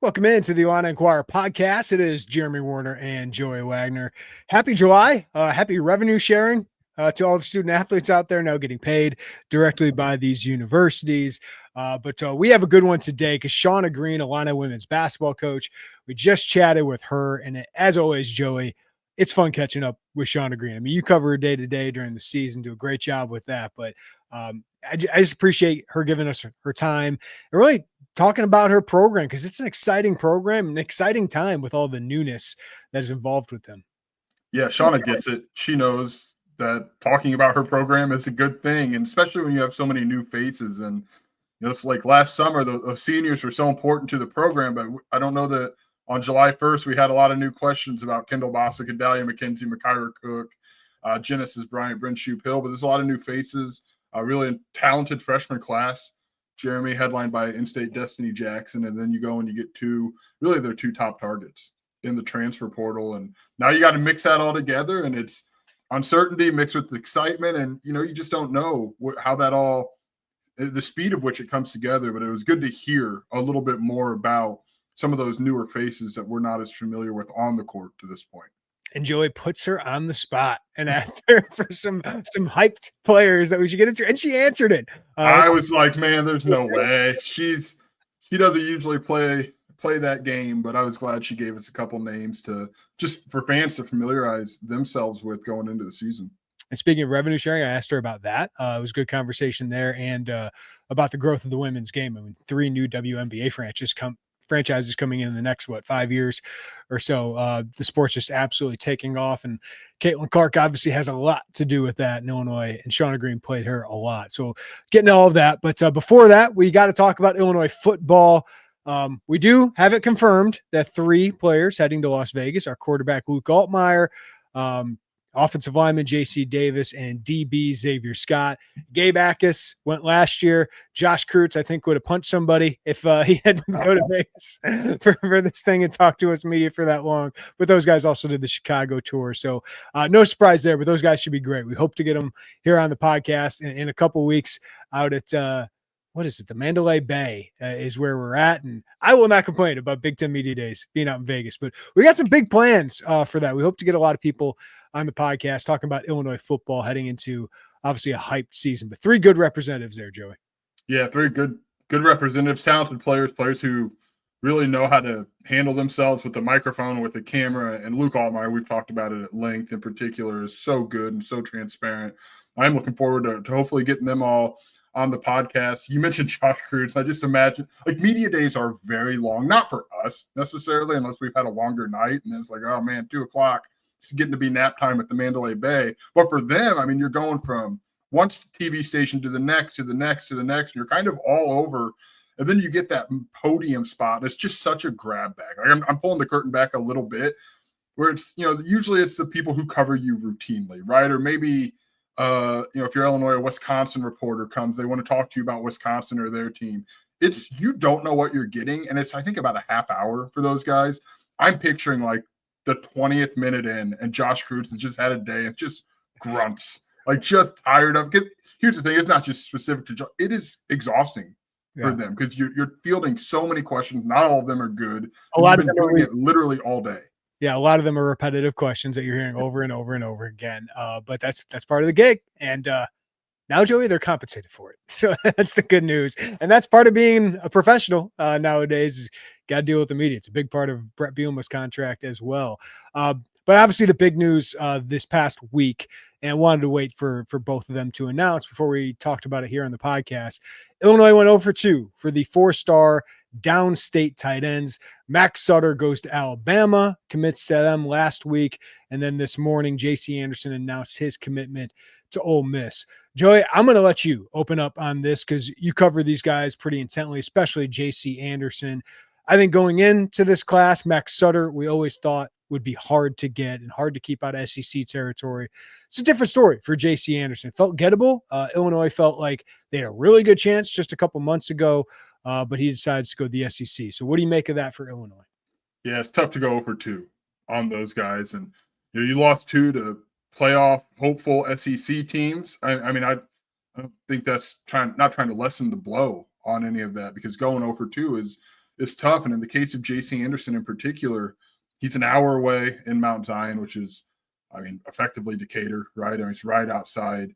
Welcome into the Illini Inquirer Podcast. It is Jeremy Werner and Joey Wagner. Happy July. Happy revenue sharing to all the student athletes out there now getting paid directly by these universities. But we have a good one today because Shauna Green, Illini women's basketball coach, we just chatted with her. And as always, Joey, it's fun catching up with Shauna Green. I mean, you cover her day to day during the season, do a great job with that. But I just appreciate her giving us her time and really talking about her program because it's an exciting program, an exciting time with all the newness that is involved with them. Yeah, Shauna gets it. She knows that talking about her program is a good thing, and especially when you have so many new faces. And it's like last summer, the seniors were so important to the program, but I don't know that on July 1st we had a lot of new questions about Kendall Bostic, Adalia McKenzie, Makaira Cook, Genesis Bryant, Bryn Shoup-Hill, but there's a lot of new faces, really talented freshman class. Jeremy, headlined by in-state Destiny Jackson, and then you go and you get their two top targets in the transfer portal. And now you got to mix that all together, and it's uncertainty mixed with excitement, and you just don't know how that all – the speed of which it comes together. But it was good to hear a little bit more about some of those newer faces that we're not as familiar with on the court to this point. And Joey puts her on the spot and asks her for some hyped players that we should get into, and she answered it. I was like, man, there's no way. She doesn't usually play that game, but I was glad she gave us a couple names to just for fans to familiarize themselves with going into the season. And speaking of revenue sharing, I asked her about that. It was a good conversation there, and about the growth of the women's game. I mean, 3 new WNBA franchises coming in the next 5 years or so. The sport's just absolutely taking off, and Caitlin Clark obviously has a lot to do with that in Illinois, and Shauna Green played her a lot. So getting all of that, but before that, we got to talk about Illinois football. We do have it confirmed that 3 players heading to Las Vegas: our quarterback Luke Altmaier, offensive lineman J.C. Davis, and DB Xavier Scott. Gabe Akis went last year. Josh Kreutz, I think, would have punched somebody if he had to go to Vegas for this thing and talk to us media for that long. But those guys also did the Chicago tour. So no surprise there, but those guys should be great. We hope to get them here on the podcast in a couple weeks out at what is it? The Mandalay Bay is where we're at. And I will not complain about Big Ten Media Days being out in Vegas, but we got some big plans for that. We hope to get a lot of people on the podcast talking about Illinois football heading into obviously a hyped season, but 3 good representatives there, Joey. Yeah, 3 good representatives, talented players who really know how to handle themselves with the microphone, with the camera. And Luke Altmaier, we've talked about it at length in particular, is so good and so transparent. I'm looking forward to hopefully getting them all on the podcast. You mentioned Josh Kreutz. I just imagine media days are very long, not for us necessarily, unless we've had a longer night. And then it's like, oh man, 2:00. It's getting to be nap time at the Mandalay Bay. But for them, I mean, you're going from one TV station to the next, and you're kind of all over. And then you get that podium spot. And it's just such a grab bag. Like I'm pulling the curtain back a little bit where it's, usually it's the people who cover you routinely, right? Or maybe, if you're Illinois, a Wisconsin reporter comes, they want to talk to you about Wisconsin or their team. You don't know what you're getting. And it's, I think, about a half hour for those guys. I'm picturing like the 20th minute in, and Josh Kreutz has just had a day and just grunts, like just tired of. Because here's the thing: it's not just specific to Josh; it is exhausting for them because you're fielding so many questions. Not all of them are good. A lot of them doing it literally all day. Yeah, a lot of them are repetitive questions that you're hearing over and over and over again. But that's part of the gig, and now, Joey, they're compensated for it. So that's the good news, and that's part of being a professional nowadays. Got to deal with the media. It's a big part of Brett Bielema's contract as well. But obviously the big news this past week, and I wanted to wait for both of them to announce before we talked about it here on the podcast. Illinois went 0-2 for the 4-star downstate tight ends. Mack Sutter goes to Alabama, commits to them last week. And then this morning, J.C. Anderson announced his commitment to Ole Miss. Joey, I'm going to let you open up on this because you cover these guys pretty intently, especially J.C. Anderson. I think going into this class, Mack Sutter, we always thought would be hard to get and hard to keep out of SEC territory. It's a different story for J.C. Anderson. Felt gettable. Illinois felt like they had a really good chance just a couple months ago, but he decides to go to the SEC. So what do you make of that for Illinois? Yeah, it's tough to go over 2 on those guys. And you lost 2 to playoff hopeful SEC teams. I mean, I don't think that's not trying to lessen the blow on any of that, because going over 2 is is tough. And in the case of J.C. Anderson in particular, he's an hour away in Mount Zion, which is, effectively Decatur, right? It's right outside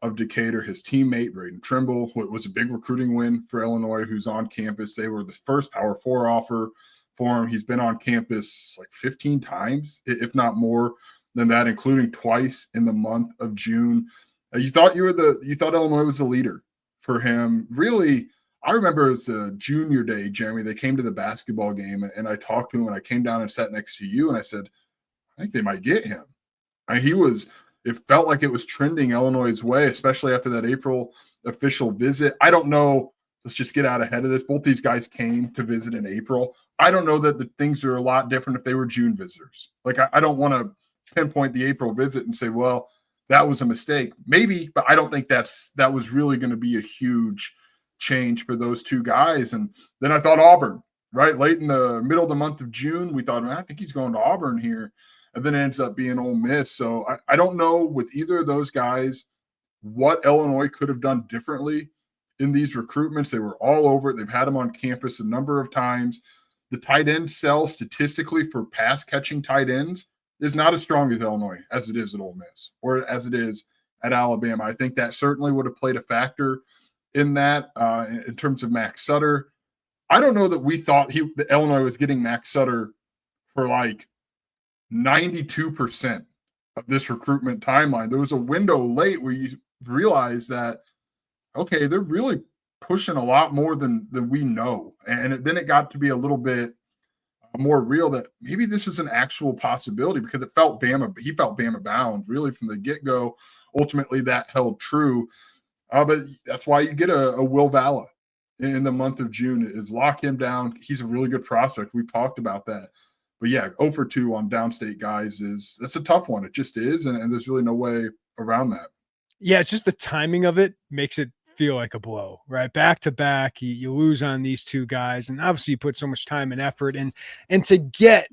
of Decatur. His teammate, Braden Trimble, was a big recruiting win for Illinois, who's on campus. They were the first Power 4 offer for him. He's been on campus like 15 times, if not more than that, including twice in the month of June. You thought Illinois was the leader for him. Really, I remember it was a junior day, Jeremy. They came to the basketball game, and I talked to him, and I came down and sat next to you, and I said, I think they might get him. It felt like it was trending Illinois' way, especially after that April official visit. I don't know. Let's just get out ahead of this. Both these guys came to visit in April. I don't know that the things are a lot different if they were June visitors. Like, I don't want to pinpoint the April visit and say, well, that was a mistake. Maybe, but I don't think that was really going to be a huge change for those two guys. And then I thought Auburn, right? Late in the middle of the month of June, we thought, man, I think he's going to Auburn here. And then it ends up being Ole Miss. So I don't know with either of those guys what Illinois could have done differently in these recruitments. They were all over it. They've had them on campus a number of times. The tight end cell statistically for pass catching tight ends is not as strong as Illinois as it is at Ole Miss or as it is at Alabama. I think that certainly would have played a factor in that in terms of Mack Sutter. I don't know that we thought that Illinois was getting Mack Sutter for like 92% of this recruitment timeline. There was a window late where you realize that, okay, they're really pushing a lot more than we know. And then it got to be a little bit more real that maybe this is an actual possibility, because he felt Bama bound really from the get-go. Ultimately, that held true. But that's why you get a Will Valla in the month of June, is lock him down. He's a really good prospect. We've talked about that. But yeah, 0 for 2 on downstate guys that's a tough one. It just is, and there's really no way around that. Yeah, it's just the timing of it makes it feel like a blow, right? Back to back, you lose on these two guys, and obviously you put so much time and effort in, and to get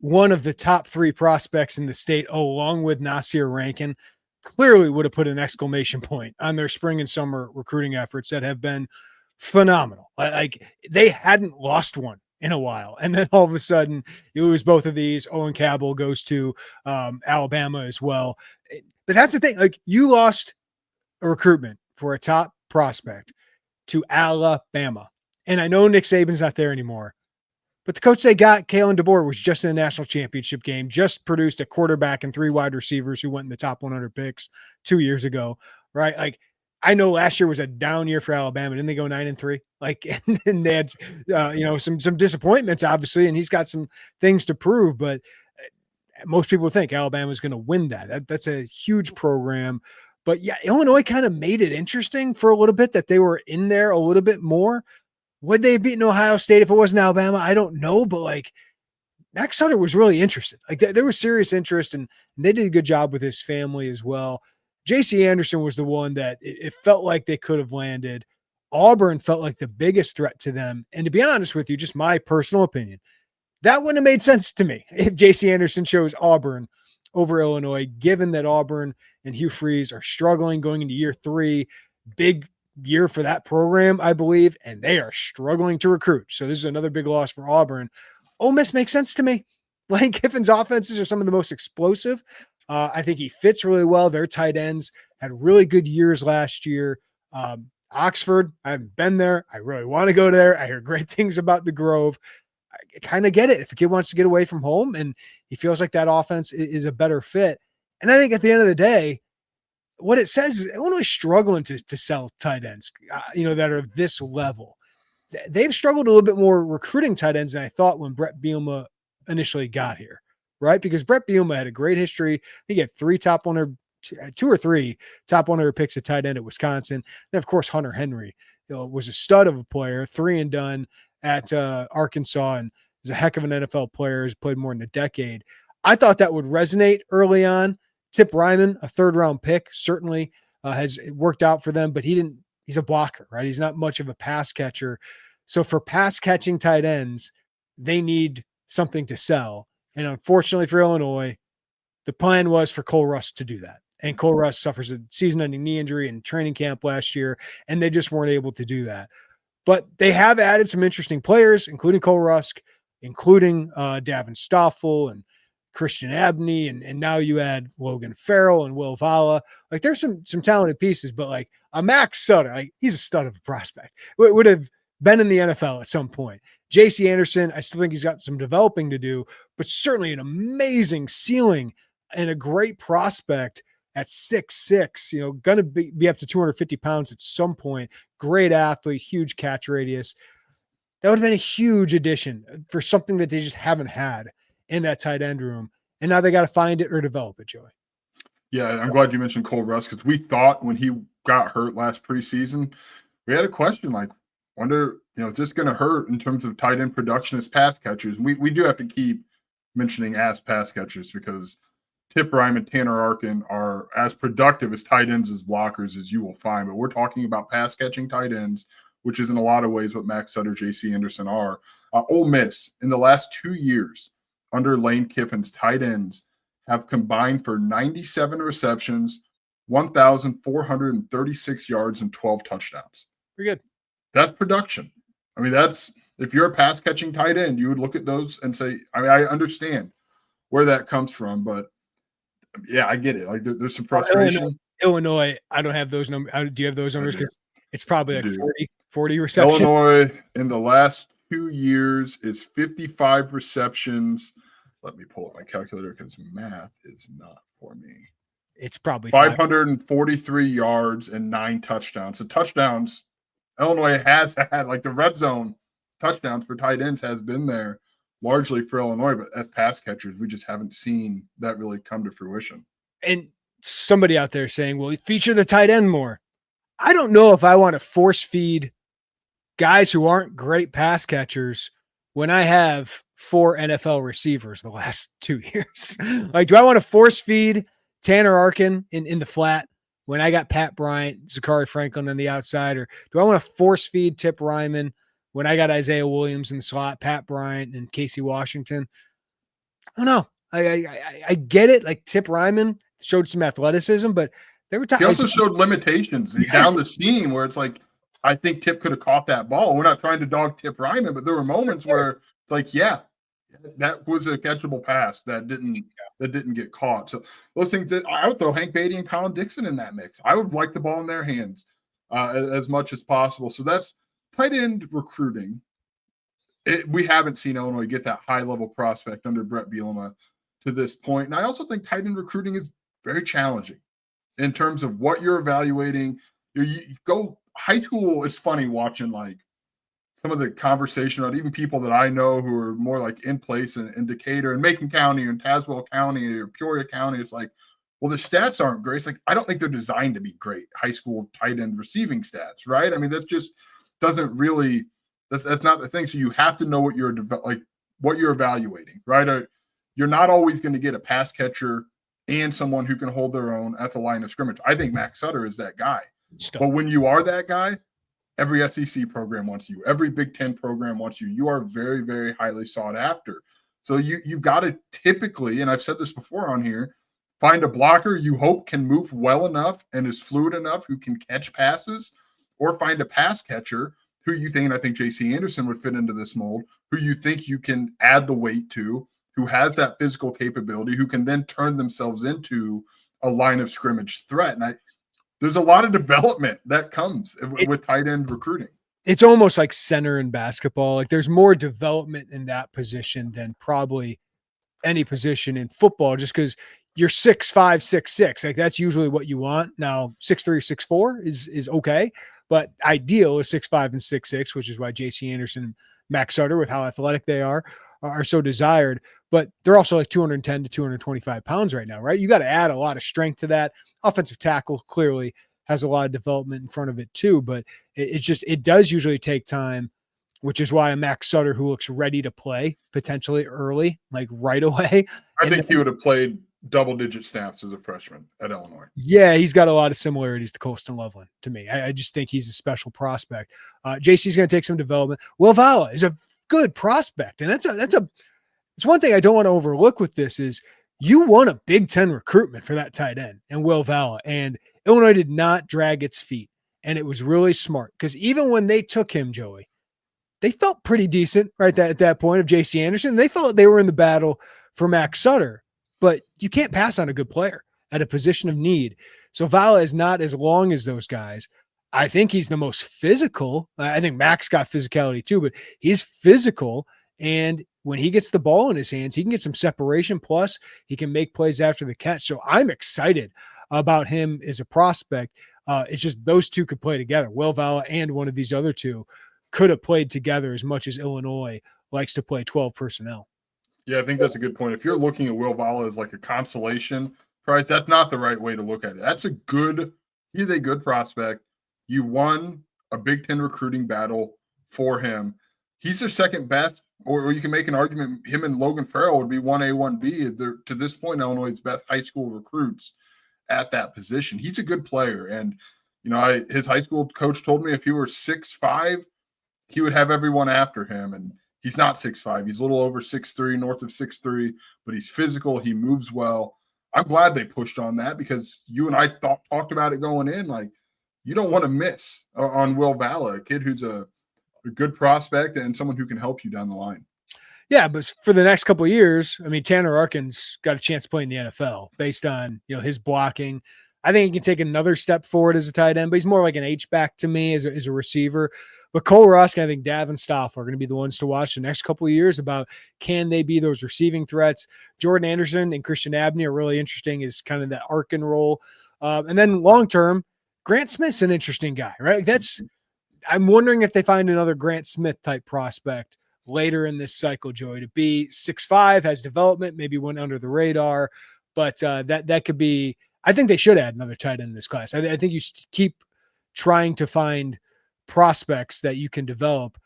one of the top 3 prospects in the state, along with Nasir Rankin, clearly would have put an exclamation point on their spring and summer recruiting efforts that have been phenomenal. Like, they hadn't lost one in a while, and then all of a sudden you lose both of these. Owen Cabell goes to Alabama as well. But that's the thing. Like, you lost a recruitment for a top prospect to Alabama. And I know Nick Saban's not there anymore, but the coach they got, Kalen DeBoer, was just in a national championship game, just produced a quarterback and 3 wide receivers who went in the top 100 picks 2 years ago, right? Like, I know last year was a down year for Alabama. Didn't they go 9-3? Like, and they had, some disappointments, obviously, and he's got some things to prove, but most people think Alabama's going to win that. That's a huge program. But yeah, Illinois kind of made it interesting for a little bit that they were in there a little bit more. Would they have beaten Ohio State if it wasn't Alabama? I don't know, but like, Mack Sutter was really interested. Like, there was serious interest, and they did a good job with his family as well. J.C. Anderson was the one that it felt like they could have landed. Auburn felt like the biggest threat to them. And to be honest with you, just my personal opinion, that wouldn't have made sense to me if J.C. Anderson chose Auburn over Illinois, given that Auburn and Hugh Freeze are struggling going into year 3. Big year for that program, I believe, and they are struggling to recruit. So this is another big loss for Auburn. Ole Miss makes sense to me. Lane Kiffin's offenses are some of the most explosive. I think he fits really well. Their tight ends had really good years last year. Oxford, I haven't been there. I really want to go there. I hear great things about the Grove. I kind of get it. If a kid wants to get away from home and he feels like that offense is a better fit. And I think at the end of the day, what it says is Illinois is struggling to sell tight ends, that are this level. They've struggled a little bit more recruiting tight ends than I thought when Brett Bielema initially got here, right? Because Brett Bielema had a great history. I think he had 2 or 3 top 100 picks at tight end at Wisconsin. Then, of course, Hunter Henry was a stud of a player, 3 and done at Arkansas, and is a heck of an NFL player, has played more than a decade. I thought that would resonate early on. Tip Ryman, a 3rd-round pick, certainly has worked out for them, but he's a blocker, right? He's not much of a pass catcher. So for pass-catching tight ends, they need something to sell. And unfortunately for Illinois, the plan was for Cole Russ to do that. And Cole Russ suffers a season-ending knee injury in training camp last year, and they just weren't able to do that. But they have added some interesting players, including Cole Rusk, including Davin Stoffel and Christian Abney, and now you add Logan Farrell and Will Vala. Like there's some talented pieces, but like a Mack Sutter, like he's a stud of a prospect. Would have been in the NFL at some point. JC Anderson, I still think he's got some developing to do, but certainly an amazing ceiling and a great prospect at 6'6", going to be up to 250 pounds at some point. Great athlete, huge catch radius. That would have been a huge addition for something that they just haven't had in that tight end room. And now they got to find it or develop it, Joey. Yeah, I'm glad you mentioned Cole Rusk because we thought when he got hurt last preseason, we had a question like, wonder, is this going to hurt in terms of tight end production as pass catchers? We do have to keep mentioning as pass catchers because Tip Rhyme and Tanner Arkin are as productive as tight ends as blockers as you will find. But we're talking about pass catching tight ends, which is in a lot of ways what Mack Sutter, JC Anderson are. Ole Miss, in the last 2 years, under Lane Kiffin's tight ends have combined for 97 receptions, 1,436 yards, and 12 touchdowns. Pretty good. That's production. I mean, that's if you're a pass catching tight end, you would look at those and say, I mean, I understand where that comes from, but yeah, I get it. Like there's some frustration. Illinois, I don't have those numbers. Do you have those numbers? It's probably like 40 receptions. Illinois in the last 2 years is 55 receptions. Let me pull up my calculator because math is not for me. It's probably 543 yards and 9 touchdowns. So touchdowns, Illinois has had, like the red zone touchdowns for tight ends has been there largely for Illinois, but as pass catchers, we just haven't seen that really come to fruition. And somebody out there saying, well, feature the tight end more. I don't know if I want to force feed guys who aren't great pass catchers when I have 4 NFL receivers the last 2 years. Like, do I want to force feed Tanner Arkin in the flat when I got Pat Bryant, Zachary Franklin on the outside? Or do I want to force feed Tip Ryman when I got Isaiah Williams in the slot, Pat Bryant and Casey Washington? I don't know. I get it. Like Tip Ryman showed some athleticism, but there were times he also showed limitations down the seam where it's like, I think Tip could have caught that ball. We're not trying to dog Tip Ryman, but there were moments where like, yeah, that was a catchable pass that didn't get caught. So those things that I would throw Hank Beatty and Colin Dixon in that mix. I would like the ball in their hands as much as possible. So that's tight end recruiting. We haven't seen Illinois get that high level prospect under Brett Bielema to this point. And I also think tight end recruiting is very challenging in terms of what you're evaluating. You go high school. It's funny watching like some of the conversation about even people that I know who are more like in place in Decatur and Macon County and Tazewell County or Peoria County. It's like, well, the stats aren't great. It's like, I don't think they're designed to be great high school tight end receiving stats, right? I mean, that's just doesn't really, that's not the thing. So you have to know what you're evaluating, right? You're not always going to get a pass catcher and someone who can hold their own at the line of scrimmage. I think Mack Sutter is that guy. But when you are that guy, every SEC program wants you. Every Big Ten program wants you. You are very, very highly sought after. So you've got to typically, and I've said this before on here, find a blocker you hope can move well enough and is fluid enough who can catch passes, or find a pass catcher who you think, and I think JC Anderson would fit into this mold, who you think you can add the weight to, who has that physical capability, who can then turn themselves into a line of scrimmage threat. And there's a lot of development that comes with tight end recruiting. It's almost like center in basketball. Like there's more development in that position than probably any position in football, just because you're 6'5", 6'6". Like that's usually what you want. Now 6'3", 6'4" is okay, but ideal is 6'5" and 6'6", which is why JC Anderson and Mack Sutter, with how athletic they are so desired. But they're also like 210 to 225 pounds right now, right? You got to add a lot of strength to that. Offensive tackle clearly has a lot of development in front of it too, but it does usually take time, which is why a Mack Sutter who looks ready to play potentially early, like right away. I think he would have played double-digit snaps as a freshman at Illinois. Yeah, he's got a lot of similarities to Colston Loveland to me. I just think he's a special prospect. JC's going to take some development. Will Vala is a good prospect, and it's one thing I don't want to overlook with this is you won a Big Ten recruitment for that tight end and Will Vala, and Illinois did not drag its feet. And it was really smart because even when they took him, Joey, they felt pretty decent right at that point of JC Anderson. They felt they were in the battle for Mack Sutter, but you can't pass on a good player at a position of need. So Vala is not as long as those guys. I think he's the most physical. I think Mack's got physicality too, but he's physical. And when he gets the ball in his hands, he can get some separation. Plus, he can make plays after the catch. So I'm excited about him as a prospect. It's just those two could play together. Will Vala and one of these other two could have played together as much as Illinois likes to play 12 personnel. Yeah, I think that's a good point. If you're looking at Will Vala as like a consolation prize, that's not the right way to look at it. He's a good prospect. You won a Big Ten recruiting battle for him. He's their second best, or you can make an argument him and Logan Farrell would be 1A, 1B. They're, to this point, Illinois' best high school recruits at that position. He's a good player. And, his high school coach told me if he were 6'5", he would have everyone after him. And he's not 6'5". He's a little over 6'3", north of 6'3", but he's physical. He moves well. I'm glad they pushed on that because you and I talked about it going in. Like, you don't want to miss on Will Vala, a kid who's a good prospect and someone who can help you down the line. Yeah, but for the next couple of years, I mean, Tanner Arkin's got a chance to play in the NFL based on, his blocking. I think he can take another step forward as a tight end, but he's more like an H-back to me as a receiver. But Cole Rusk, I think Davin Stoff are going to be the ones to watch the next couple of years about can they be those receiving threats. Jordan Anderson and Christian Abney are really interesting as kind of that Arkin role. And then long-term, Grant Smith's an interesting guy, right? I'm wondering if they find another Grant Smith type prospect later in this cycle, Joey, to be 6'5", has development, maybe went under the radar, but that could be. I think they should add another tight end in this class. I think you keep trying to find prospects that you can develop,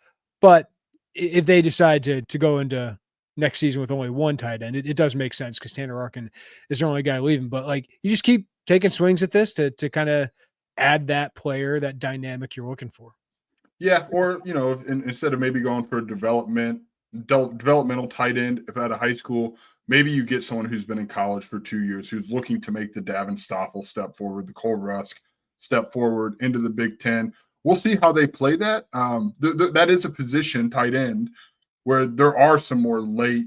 but if they decide to go into next season with only one tight end, it does make sense because Tanner Arkin is the only guy leaving. But like, you just keep taking swings at this to kind of add that player, that dynamic you're looking for. Yeah, or instead of maybe going for a developmental tight end, if at a high school, maybe you get someone who's been in college for 2 years who's looking to make the Davin Stoffel step forward, the Cole Rusk step forward into the Big Ten. We'll see how they play that. That is a position, tight end, where there are some more late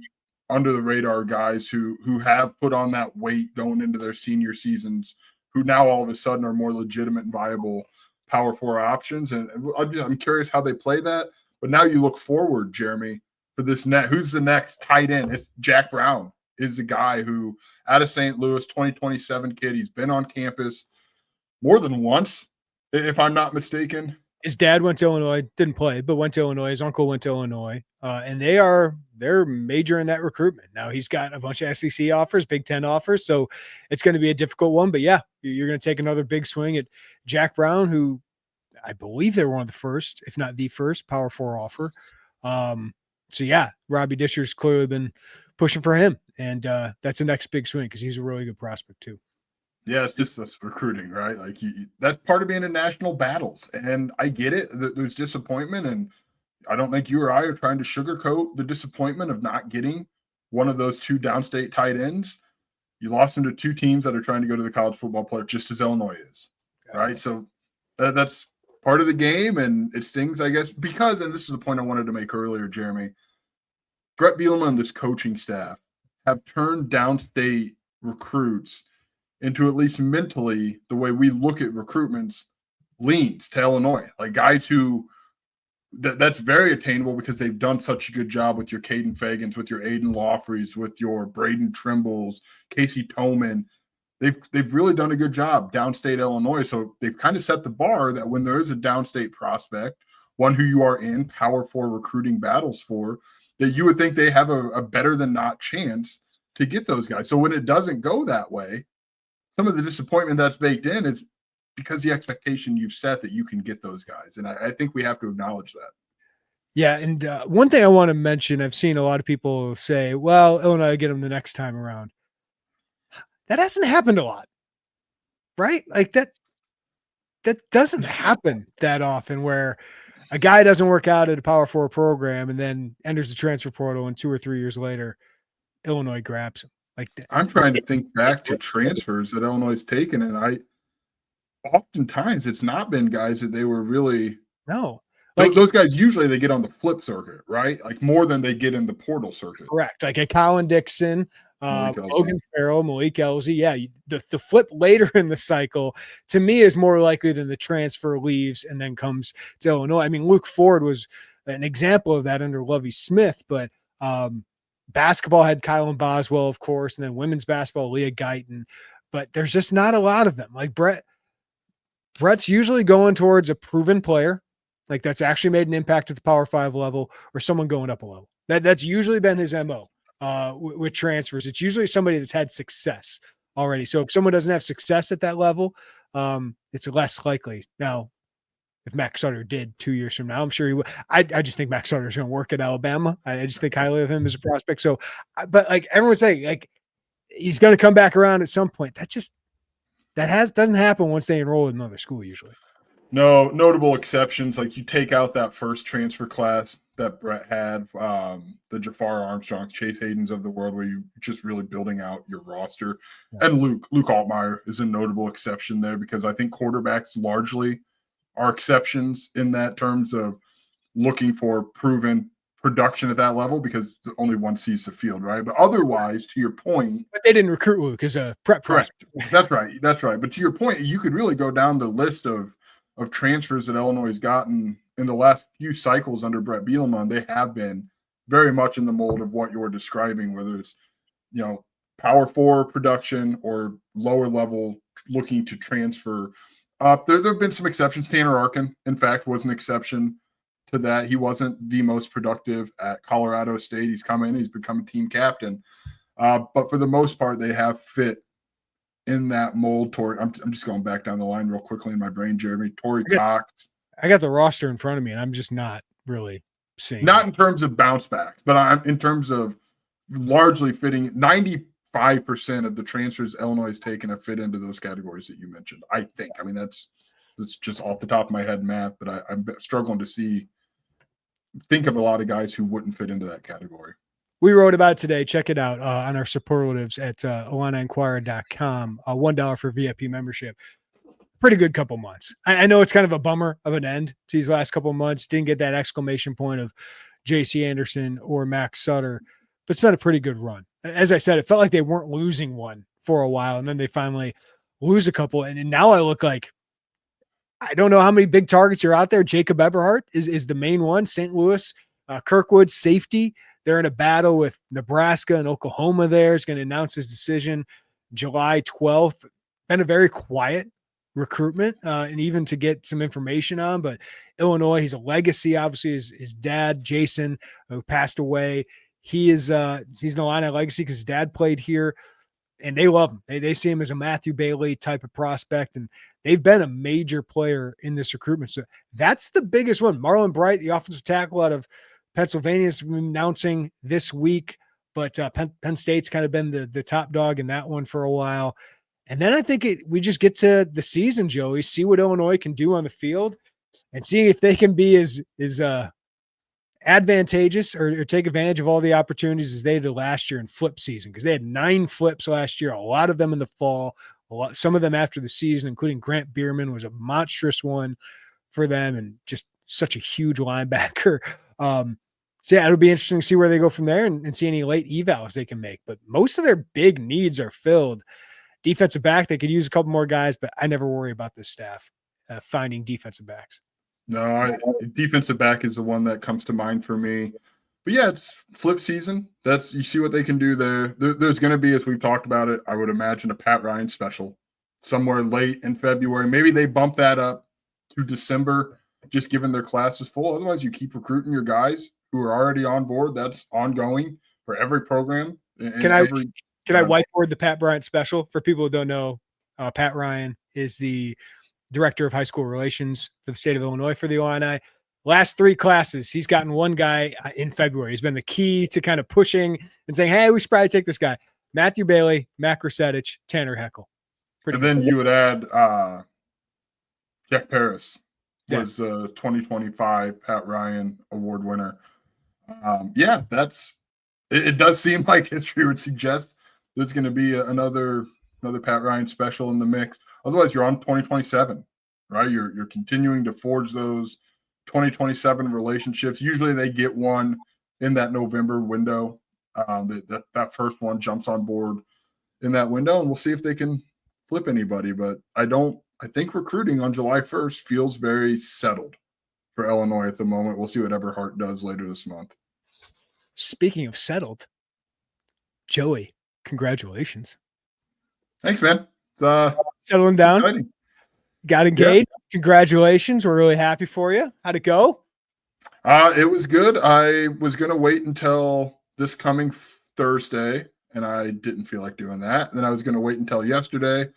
under the radar guys who have put on that weight going into their senior seasons, who now all of a sudden are more legitimate and viable Power 4 options. And I'm curious how they play that. But now you look forward, Jeremy, for this who's the next tight end? If Jack Brown is a guy who, out of St. Louis, 2027 kid, he's been on campus more than once, if I'm not mistaken. His dad went to Illinois, didn't play, but went to Illinois. His uncle went to Illinois, and they're major in that recruitment. Now he's got a bunch of SEC offers, Big Ten offers, so it's going to be a difficult one. But yeah, you're going to take another big swing at Jack Brown, who I believe they were one of the first, if not the first, Power 4 offer. So yeah, Robbie Disher's clearly been pushing for him, and that's the next big swing because he's a really good prospect too. Yeah, it's just this recruiting, right? Like that's part of being in national battles. And I get it. There's disappointment. And I don't think you or I are trying to sugarcoat the disappointment of not getting one of those two downstate tight ends. You lost them to two teams that are trying to go to the college football playoff, just as Illinois is, right? So that's part of the game. And it stings, I guess, because, and this is the point I wanted to make earlier, Jeremy, Brett Bielema and this coaching staff have turned downstate recruits into, at least mentally, the way we look at recruitments leans to Illinois. Like guys who that's very attainable because they've done such a good job with your Caden Fagans, with your Aiden Lawfreys, with your Braden Trimbles, Casey Toman. They've really done a good job downstate Illinois. So they've kind of set the bar that when there is a downstate prospect, one who you are in Power 4 recruiting battles for, that you would think they have a better than not chance to get those guys. So when it doesn't go that way, some of the disappointment that's baked in is because the expectation you've set that you can get those guys. And I think we have to acknowledge that. Yeah, and one thing I want to mention, I've seen a lot of people say, well, Illinois will get them the next time around. That hasn't happened a lot, right? Like that doesn't happen that often where a guy doesn't work out at a Power 4 program and then enters the transfer portal and 2 or 3 years later, Illinois grabs him. Like I'm trying to think back to transfers that Illinois has taken, and oftentimes it's not been guys that they were really No. Like those guys usually they get on the flip circuit, right? Like more than they get in the portal circuit. Correct. Like a Colin Dixon, Logan Elsey. Farrell, Malik Elsey. Yeah, the flip later in the cycle to me is more likely than the transfer leaves and then comes to Illinois. I mean, Luke Ford was an example of that under Lovie Smith, but basketball had Kylan Boswell, of course, and then women's basketball, Leah Guyton. But there's just not a lot of them. Like Brett's usually going towards a proven player, like that's actually made an impact at the Power 5 level, or someone going up a level. That's usually been his MO with transfers. It's usually somebody that's had success already. So if someone doesn't have success at that level, it's less likely. Now, if Mack Sutter did 2 years from now, I'm sure he would. I just think Mack Sutter is going to work at Alabama. I just think highly of him as a prospect. So, but like everyone's saying, like he's going to come back around at some point. Doesn't happen once they enroll in another school usually. No notable exceptions. Like you take out that first transfer class that Brett had, the Jafar Armstrong, Chase Hayden's of the world, where you just really building out your roster. Yeah. And Luke Altmaier is a notable exception there because I think quarterbacks largely are exceptions in that terms of looking for proven production at that level because only one sees the field, right? But otherwise, to your point, but they didn't recruit Luke as a prep prospect. That's right. But to your point, you could really go down the list of transfers that Illinois has gotten in the last few cycles under Brett Bielema. They have been very much in the mold of what you're describing, whether it's, Power 4 production or lower level looking to transfer up. There have been some exceptions. Tanner Arkin, in fact, was an exception to that. He wasn't the most productive at Colorado State. He's come in, he's become a team captain. But for the most part, they have fit in that mold. I'm just going back down the line real quickly in my brain, Jeremy. Torrey Cox. I got the roster in front of me, and I'm just not really seeing. Not in terms of bounce backs, but I'm in terms of largely fitting. 95% of the transfers Illinois has taken have fit into those categories that you mentioned. I think. I mean, that's just off the top of my head math, but I'm struggling to think of a lot of guys who wouldn't fit into that category. We wrote about it today. Check it out on our superlatives at IlliniInquirer.com. $1 for VIP membership. Pretty good couple months. I know it's kind of a bummer of an end to these last couple months. Didn't get that exclamation point of J.C. Anderson or Mack Sutter, but it's been a pretty good run. As I said, it felt like they weren't losing one for a while, and then they finally lose a couple. And now I look like I don't know how many big targets are out there. Jacob Eberhardt is the main one. St. Louis, Kirkwood, safety. They're in a battle with Nebraska and Oklahoma there. Is going to announce his decision July 12th. Been a very quiet recruitment and even to get some information on. But Illinois, he's a legacy. Obviously, his dad, Jason, who passed away, he's an Illini legacy because his dad played here. And they love him. They see him as a Matthew Bailey type of prospect. And they've been a major player in this recruitment. So that's the biggest one. Marlon Bright, the offensive tackle out of Pennsylvania, is announcing this week, but Penn State's kind of been the top dog in that one for a while. And then I think we just get to the season, Joey, see what Illinois can do on the field and see if they can be as advantageous or take advantage of all the opportunities as they did last year in flip season, because they had 9 flips last year, a lot of them in the fall, some of them after the season, including Grant Bierman was a monstrous one for them and just such a huge linebacker. So yeah, it'll be interesting to see where they go from there and see any late evals they can make. But most of their big needs are filled. Defensive back, they could use a couple more guys, but I never worry about this staff finding defensive backs. No, defensive back is the one that comes to mind for me. But yeah, it's flip season. You see what they can do there. There's going to be, as we've talked about it, I would imagine a Pat Ryan special somewhere late in February. Maybe they bump that up to December, just given their class is full. Otherwise, you keep recruiting your guys who are already on board. That's ongoing for every program. Can I whiteboard the Pat Bryant special for people who don't know? Pat Ryan is the director of high school relations for the state of Illinois for the Illini. Last 3 classes, he's gotten one guy in February. He's been the key to kind of pushing and saying, hey, we should probably take this guy. Matthew Bailey, Mack Sutter, Tanner Heckel. Then you would add Jack Paris was 2025 Pat Ryan award winner. It does seem like history would suggest there's going to be another Pat Ryan special in the mix. Otherwise, you're on 2027, right? You're continuing to forge those 2027 relationships. Usually they get one in that November window. That first one jumps on board in that window, and we'll see if they can flip anybody. But I think recruiting on July 1st feels very settled for Illinois at the moment. We'll see what Eberhardt does later this month. Speaking of settled, Joey, congratulations. Thanks, man. Settling down. Exciting. Got engaged. Yeah. Congratulations. We're really happy for you. How'd it go? It was good. I was going to wait until this coming Thursday, and I didn't feel like doing that. And then I was going to wait until yesterday.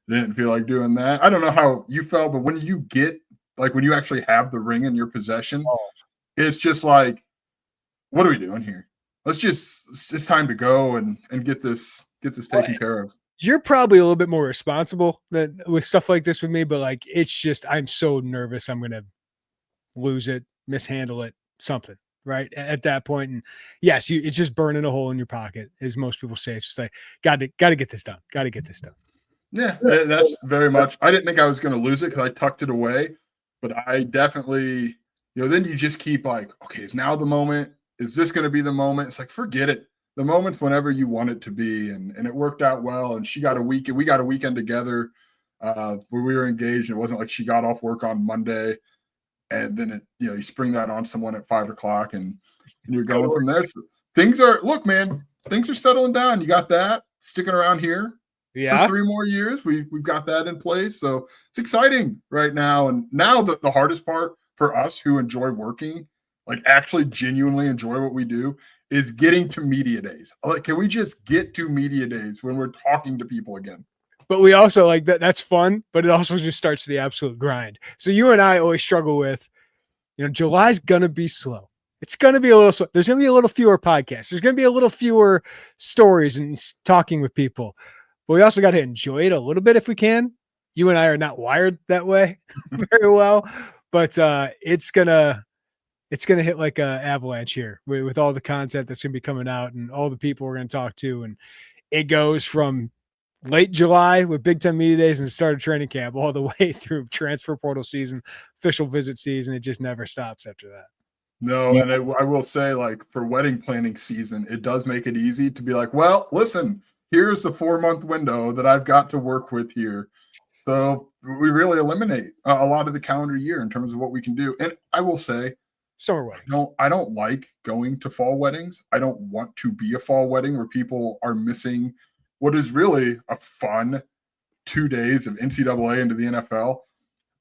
Didn't feel like doing that. I don't know how you felt, but when you actually have the ring in your possession, it's just like, what are we doing here? It's time to go and get this taken care of. You're probably a little bit more responsible with stuff like this with me, but like, it's just, I'm so nervous. I'm going to lose it, mishandle it, something right at that point. And yes, it's just burning a hole in your pocket, as most people say. It's just like, got to get this done. Got to get this done. Yeah, that's very much. I didn't think I was going to lose it because I tucked it away, but I definitely, then you just keep like, okay, is now the moment? Is this going to be the moment? It's like, forget it. The moment's whenever you want it to be, and it worked out well. And she got a weekend. We got a weekend together where we were engaged. And it wasn't like she got off work on Monday, and then you spring that on someone at 5 o'clock, and you're going from there. So things are settling down. You got that sticking around here for 3 more years. We've got that in place, so it's exciting right now. And now the hardest part for us who enjoy working, like actually genuinely enjoy what we do, is getting to media days. Like, can we just get to media days when we're talking to people again? But we also like that. That's fun, but it also just starts the absolute grind. So you and I always struggle with, July's going to be slow. It's going to be a little slow. There's going to be a little fewer podcasts. There's going to be a little fewer stories and talking with people. But we also got to enjoy it a little bit if we can. You and I are not wired that way very well, but it's going to hit like an avalanche here with all the content that's going to be coming out and all the people we're going to talk to. And it goes from late July with Big Ten Media Days and start of training camp all the way through transfer portal season, official visit season. It just never stops after that. No, and I will say, like, for wedding planning season, it does make it easy to be like, well, listen, here's the 4-month window that I've got to work with here. So we really eliminate a lot of the calendar year in terms of what we can do. And I will say, summer weddings. I don't like going to fall weddings. I don't want to be a fall wedding where people are missing what is really a fun 2 days of NCAA into the NFL.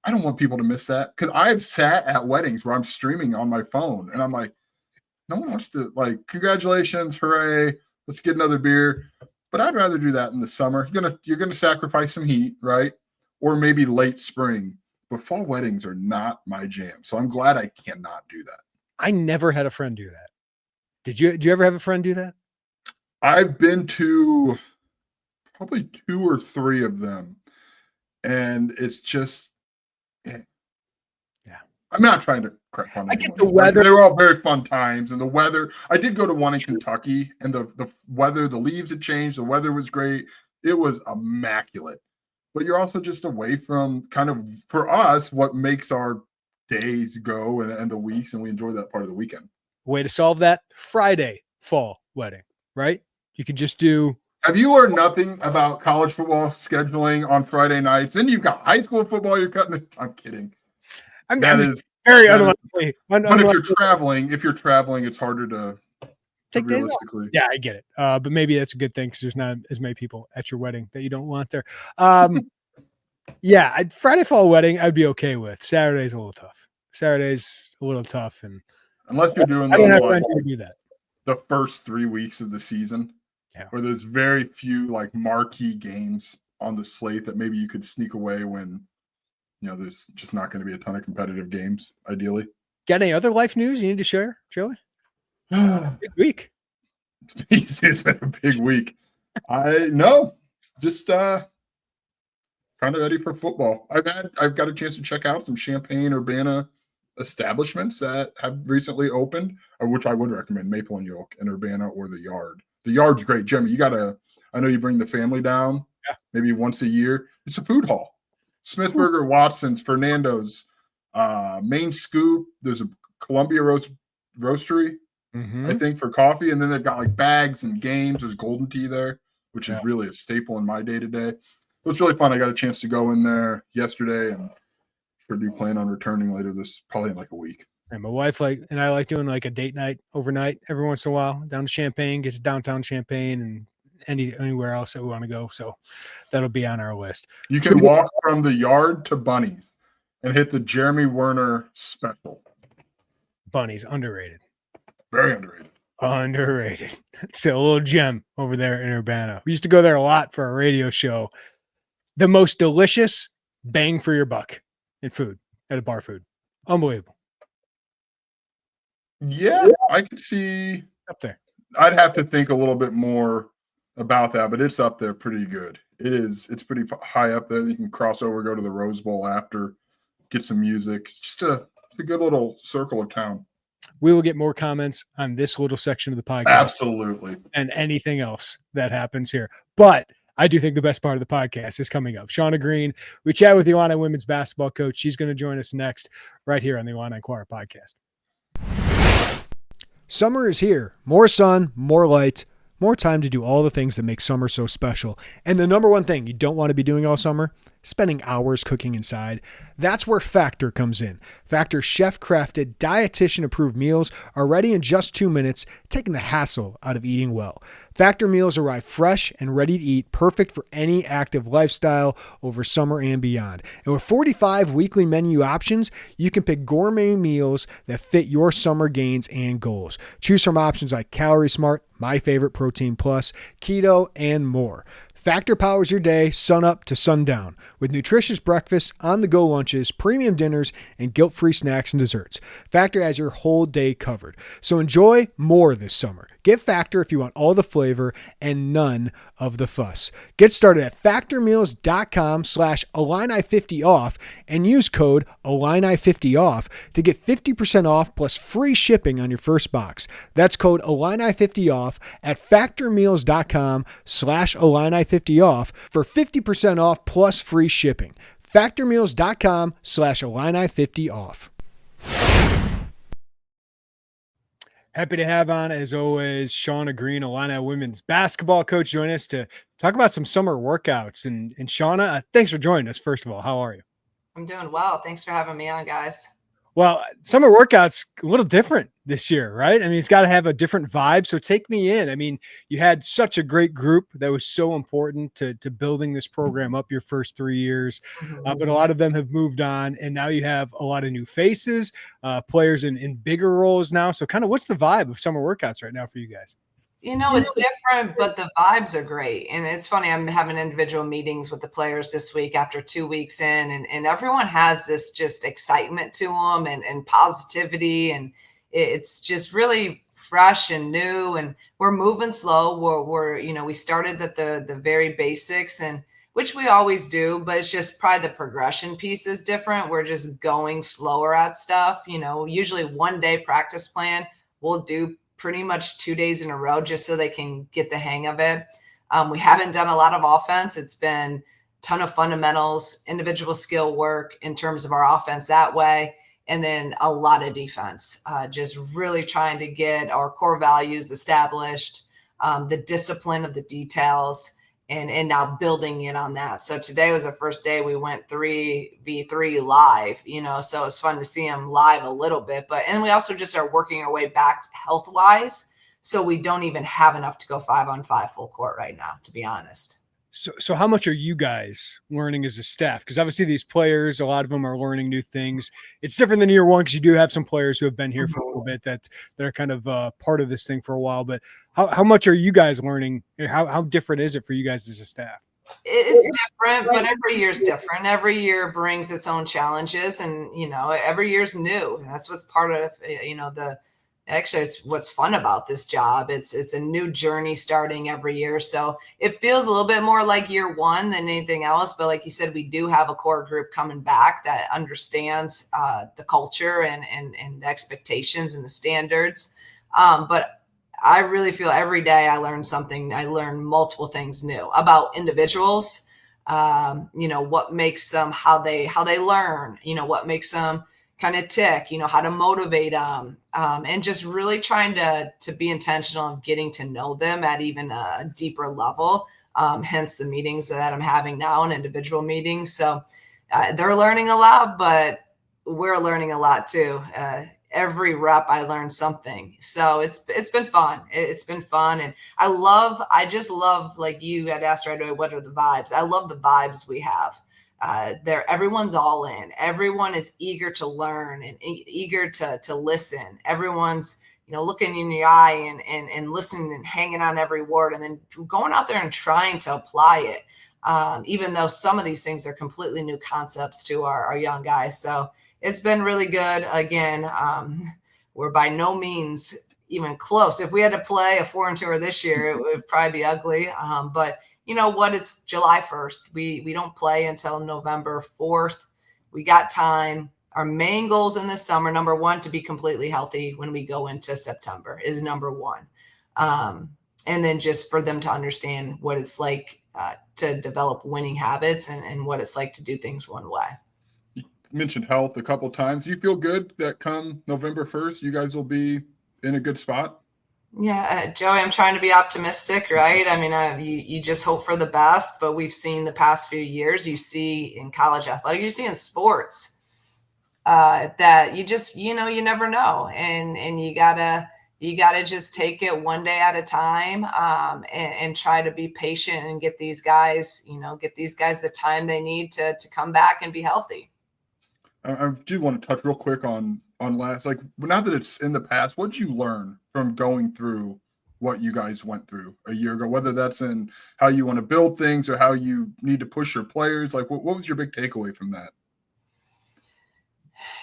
I don't want people to miss that, because I've sat at weddings where I'm streaming on my phone and I'm like, no one wants to, like, congratulations, hooray, let's get another beer. But I'd rather do that in the summer. You're gonna sacrifice some heat, right? Or maybe late spring. But fall weddings are not my jam. So I'm glad I cannot do that. I never had a friend do that. Did you ever have a friend do that? I've been to probably 2 or 3 of them. And it's just, yeah. I'm not trying to crap on anyone. I get the weather. They were all very fun times. And the weather, I did go to one in Kentucky, and the weather, the leaves had changed. The weather was great. It was immaculate. But you're also just away from, kind of, for us, what makes our days go and the weeks, and we enjoy that part of the weekend. Way to solve that: Friday fall wedding, right? You could just do. Have you learned nothing about college football scheduling on Friday nights? Then you've got high school football. You're cutting it. I'm kidding. I'm very unlikely. But if you're traveling, it's harder to take realistically. Yeah, I get it. But maybe that's a good thing, because there's not as many people at your wedding that you don't want there. Yeah, Friday fall wedding I'd be okay with. Saturday's a little tough, and unless you're doing I don't have time to do that. The first 3 weeks of the season, where there's very few like marquee games on the slate that maybe you could sneak away when there's just not going to be a ton of competitive games. Ideally, got any other life news you need to share, Joey? Big week. It's been a big week. Just kind of ready for football. I've got a chance to check out some Champaign-Urbana establishments that have recently opened, which I would recommend: Maple and Yolk in Urbana, or the Yard. The Yard's great. Jeremy, I know you bring the family down maybe once a year. It's a food hall. Smithburger, Watson's, Fernando's, Main Scoop. There's a Columbia Roastery, I think, for coffee. And then they've got like bags and games. There's Golden Tea there, which is really a staple in my day-to-day. So it's really fun. I got a chance to go in there yesterday and sure do plan on returning later probably in like a week. And my wife and I like doing like a date night overnight every once in a while down to Champaign, get to downtown Champaign and anywhere else that we want to go. So that'll be on our list. You can walk from the yard to Bunny's and hit the Jeremy Werner special. Bunny's underrated. Very underrated. Underrated. It's a little gem over there in Urbana. We used to go there a lot for our radio show. The most delicious bang for your buck in food at a bar food. Unbelievable. Yeah, I could see up there. I'd have to think a little bit more about that, but it's up there pretty good. It's pretty high up there. You can cross over, go to the Rose Bowl after, get some music. It's just a good little circle of town. We will get more comments on this little section of the podcast. Absolutely. And anything else that happens here. But I do think the best part of the podcast is coming up. Shauna Green, we chat with the Illini women's basketball coach. She's going to join us next right here on the Illini Inquirer Podcast. Summer is here. More sun, more light, more time to do all the things that make summer so special. And the number one thing you don't want to be doing all summer, spending hours cooking inside. That's where Factor comes in. Factor's chef-crafted, dietitian-approved meals are ready in just 2 minutes, taking the hassle out of eating well. Factor meals arrive fresh and ready to eat, perfect for any active lifestyle over summer and beyond. And with 45 weekly menu options, you can pick gourmet meals that fit your summer gains and goals. Choose from options like Calorie Smart, My Favorite Protein Plus, Keto, and more. Factor powers your day, sun up to sundown, with nutritious breakfasts, on-the-go lunches, premium dinners, and guilt-free snacks and desserts. Factor has your whole day covered. So enjoy more this summer. Get Factor if you want all the flavor and none of the fuss. Get started at factormeals.com/Illini50off and use code Illini50off to get 50% off plus free shipping on your first box. That's code Illini50off at factormeals.com/Illini50off for 50% off plus free shipping. Factormeals.com/Illini50off. Happy to have on, as always, Shauna Green, Illini women's basketball coach, join us to talk about some summer workouts. And Shauna, thanks for joining us, first of all. How are you? I'm doing well. Thanks for having me on, guys. Well, summer workouts a little different this year, right? I mean, it's got to have a different vibe. So take me in. I mean, you had such a great group that was so important to building this program up your first 3 years. But a lot of them have moved on, and now you have a lot of new faces, players in bigger roles now. So kind of what's the vibe of summer workouts right now for you guys? You know, it's different, but the vibes are great. And it's funny, I'm having individual meetings with the players this week after 2 weeks in, and everyone has this just excitement to them and positivity. And it's just really fresh and new, and we're moving slow. We're we started at the very basics, and which we always do, but it's just probably the progression piece is different. We're just going slower at stuff. Usually 1 day practice plan, we'll do pretty much 2 days in a row just so they can get the hang of it. We haven't done a lot of offense. It's been a ton of fundamentals, individual skill work in terms of our offense that way, and then a lot of defense, just really trying to get our core values established, the discipline of the details, and now building in on that. So today was the first day we went 3v3 live, so it's fun to see them live a little bit, and we also just are working our way back health wise. So we don't even have enough to go 5-on-5 full court right now, to be honest. So how much are you guys learning as a staff? Because obviously these players, a lot of them are learning new things. It's different than year one because you do have some players who have been here for a little bit that are kind of part of this thing for a while. But how much are you guys learning? How different is it for you guys as a staff? It's different, but every year's different. Every year brings its own challenges, and every year's new. And that's what's part of Actually, it's what's fun about this job. It's a new journey starting every year. So it feels a little bit more like year one than anything else. But like you said, we do have a core group coming back that understands the culture and the expectations and the standards. But I really feel every day I learn something. I learn multiple things new about individuals, what makes them, how they learn, what makes them kind of tick, how to motivate them, and just really trying to be intentional of getting to know them at even a deeper level. Hence the meetings that I'm having now and individual meetings. So they're learning a lot, but we're learning a lot too. Every rep I learned something. So it's been fun. It's been fun. And I just love, like you had asked right away, what are the vibes? I love the vibes we have. Everyone's all in. Everyone is eager to learn and eager to listen. Everyone's, looking in your eye and listening and hanging on every word, and then going out there and trying to apply it. Even though some of these things are completely new concepts to our young guys. So it's been really good. Again, we're by no means even close. If we had to play a 4-2 tour this year, it would probably be ugly. But you know what? It's July 1st. We don't play until November 4th. We got time. Our main goals in this summer, number one, to be completely healthy when we go into September is number one. And then just for them to understand what it's like to develop winning habits and what it's like to do things one way. Mentioned health a couple times. Do you feel good that come November 1st, you guys will be in a good spot? Yeah, Joey, I'm trying to be optimistic, right? I mean, you just hope for the best, but we've seen the past few years, you see in college athletics, you see in sports that you just, you never know. And you gotta just take it one day at a time and try to be patient and get these guys the time they need to come back and be healthy. I do want to touch real quick on last, like, now that it's in the past, what did you learn from going through what you guys went through a year ago, whether that's in how you want to build things or how you need to push your players? Like, what was your big takeaway from that?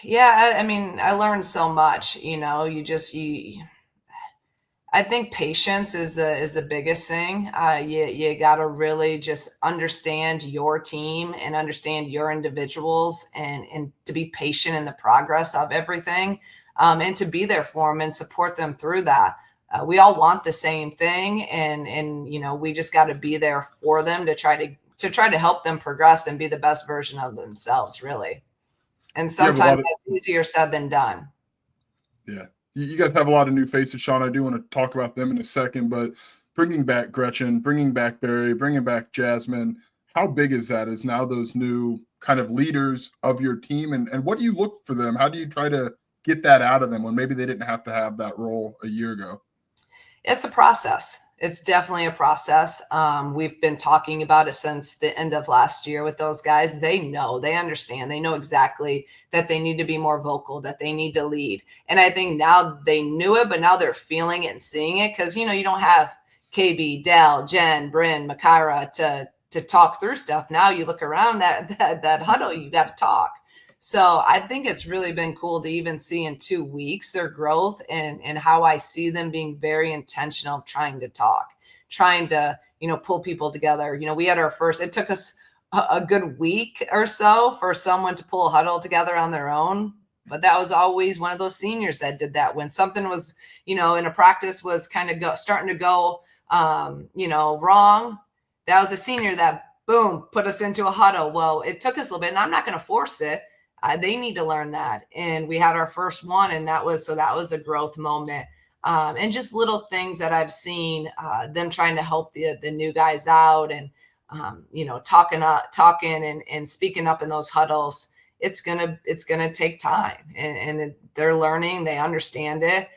Yeah, I mean, I learned so much, I think patience is the biggest thing. You got to really just understand your team and understand your individuals and to be patient in the progress of everything, and to be there for them and support them through that. We all want the same thing, and we just got to be there for them to try to help them progress and be the best version of themselves, really. And sometimes that's easier said than done. Yeah. You guys have a lot of new faces, Sean. I do want to talk about them in a second, but bringing back Gretchen, bringing back Barry, bringing back Jasmine, how big is that as now those new kind of leaders of your team? And what do you look for them? How do you try to get that out of them when maybe they didn't have to have that role a year ago? It's a process. It's definitely a process. We've been talking about it since the end of last year with those guys. They know, they understand, they know exactly that they need to be more vocal, that they need to lead. And I think now they knew it, but now they're feeling it and seeing it because, you don't have KB, Dell, Jen, Bryn, Makara to talk through stuff. Now you look around that huddle, you got to talk. So I think it's really been cool to even see in 2 weeks their growth and how I see them being very intentional, trying to talk, trying to, pull people together. We had it took us a good week or so for someone to pull a huddle together on their own. But that was always one of those seniors that did that when something was, in a practice was kind of starting to go, wrong. That was a senior that, boom, put us into a huddle. Well, it took us a little bit, and I'm not going to force it. They need to learn that. And we had our first one, and that was a growth moment. And just little things that I've seen them trying to help the new guys out and, talking and speaking up in those huddles. It's going to take time and they're learning, they understand it,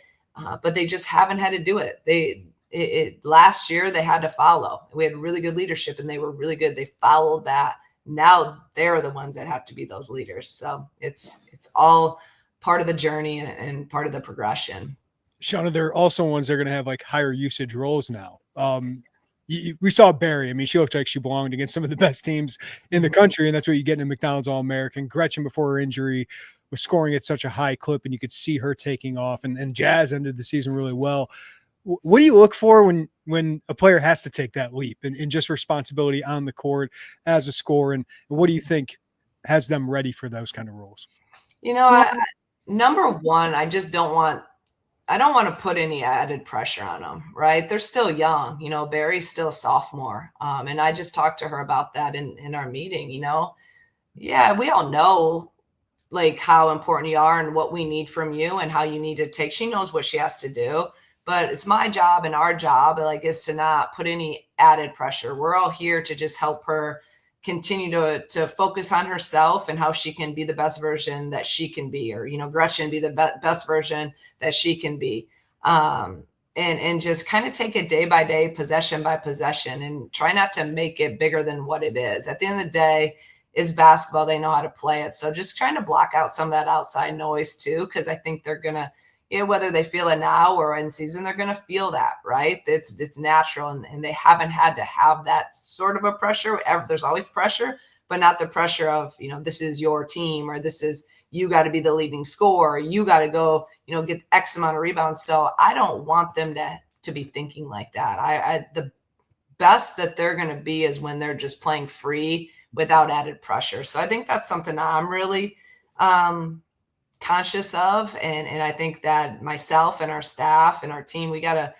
but they just haven't had to do it. Last year they had to follow. We had really good leadership and they were really good. They followed that. Now they're the ones that have to be those leaders. So it's all part of the journey and part of the progression. Shauna, they're also ones that are going to have like higher usage roles now. We saw Barry. I mean, she looked like she belonged against some of the best teams in the country, and that's what you get in a McDonald's All-American. Gretchen, before her injury, was scoring at such a high clip, and you could see her taking off. And Jazz ended the season really well. What do you look for when a player has to take that leap and just responsibility on the court as a scorer? And what do you think has them ready for those kind of roles? Number one, I just don't want don't want to put any added pressure on them, right? They're still young, Barry's still a sophomore. And I just talked to her about that in our meeting, yeah, we all know like how important you are and what we need from you and how you need to take. She knows what she has to do, but it's my job and our job is to not put any added pressure. We're all here to just help her continue to focus on herself and how she can be the best version that she can be, or, Gretchen be the best version that she can be. And just kind of take it day by day, possession by possession, and try not to make it bigger than what it is. At the end of the day, it's basketball. They know how to play it. So just trying to block out some of that outside noise too, because I think they're going to, whether they feel it now or in season, they're going to feel that, right? It's natural, and they haven't had to have that sort of a pressure. There's always pressure, but not the pressure of, this is your team, or this is, you got to be the leading scorer. You got to go, get X amount of rebounds. So I don't want them to be thinking like that. The best that they're going to be is when they're just playing free without added pressure. So I think that's something that I'm really, conscious of, and I think that myself and our staff and our team, we got to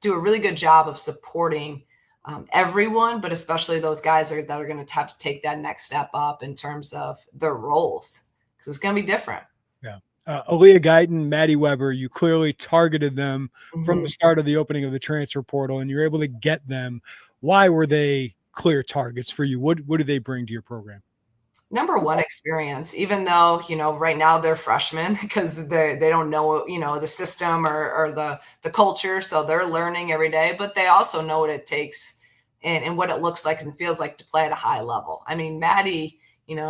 do a really good job of supporting everyone, but especially those guys that are going to have to take that next step up in terms of their roles, because it's going to be different. Yeah. Aaliyah Guyton, Maddie Weber, you clearly targeted them from the start of the opening of the transfer portal, and you're able to get them. Why were they clear targets for you? What do they bring to your program? Number one, experience, even though, right now they're freshmen because they don't know, the system or the culture. So they're learning every day, but they also know what it takes and what it looks like and feels like to play at a high level. I mean, Maddie,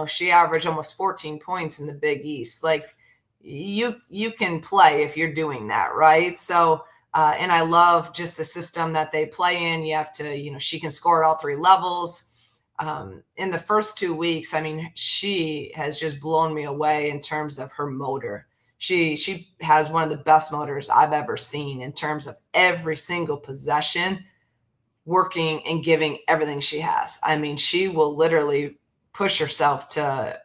she averaged almost 14 points in the Big East. Like you can play if you're doing that, right? So, and I love just the system that they play in. You have to, she can score at all three levels. In the first 2 weeks, I mean, she has just blown me away in terms of her motor. She has one of the best motors I've ever seen in terms of every single possession, working and giving everything she has. I mean, she will literally push herself to,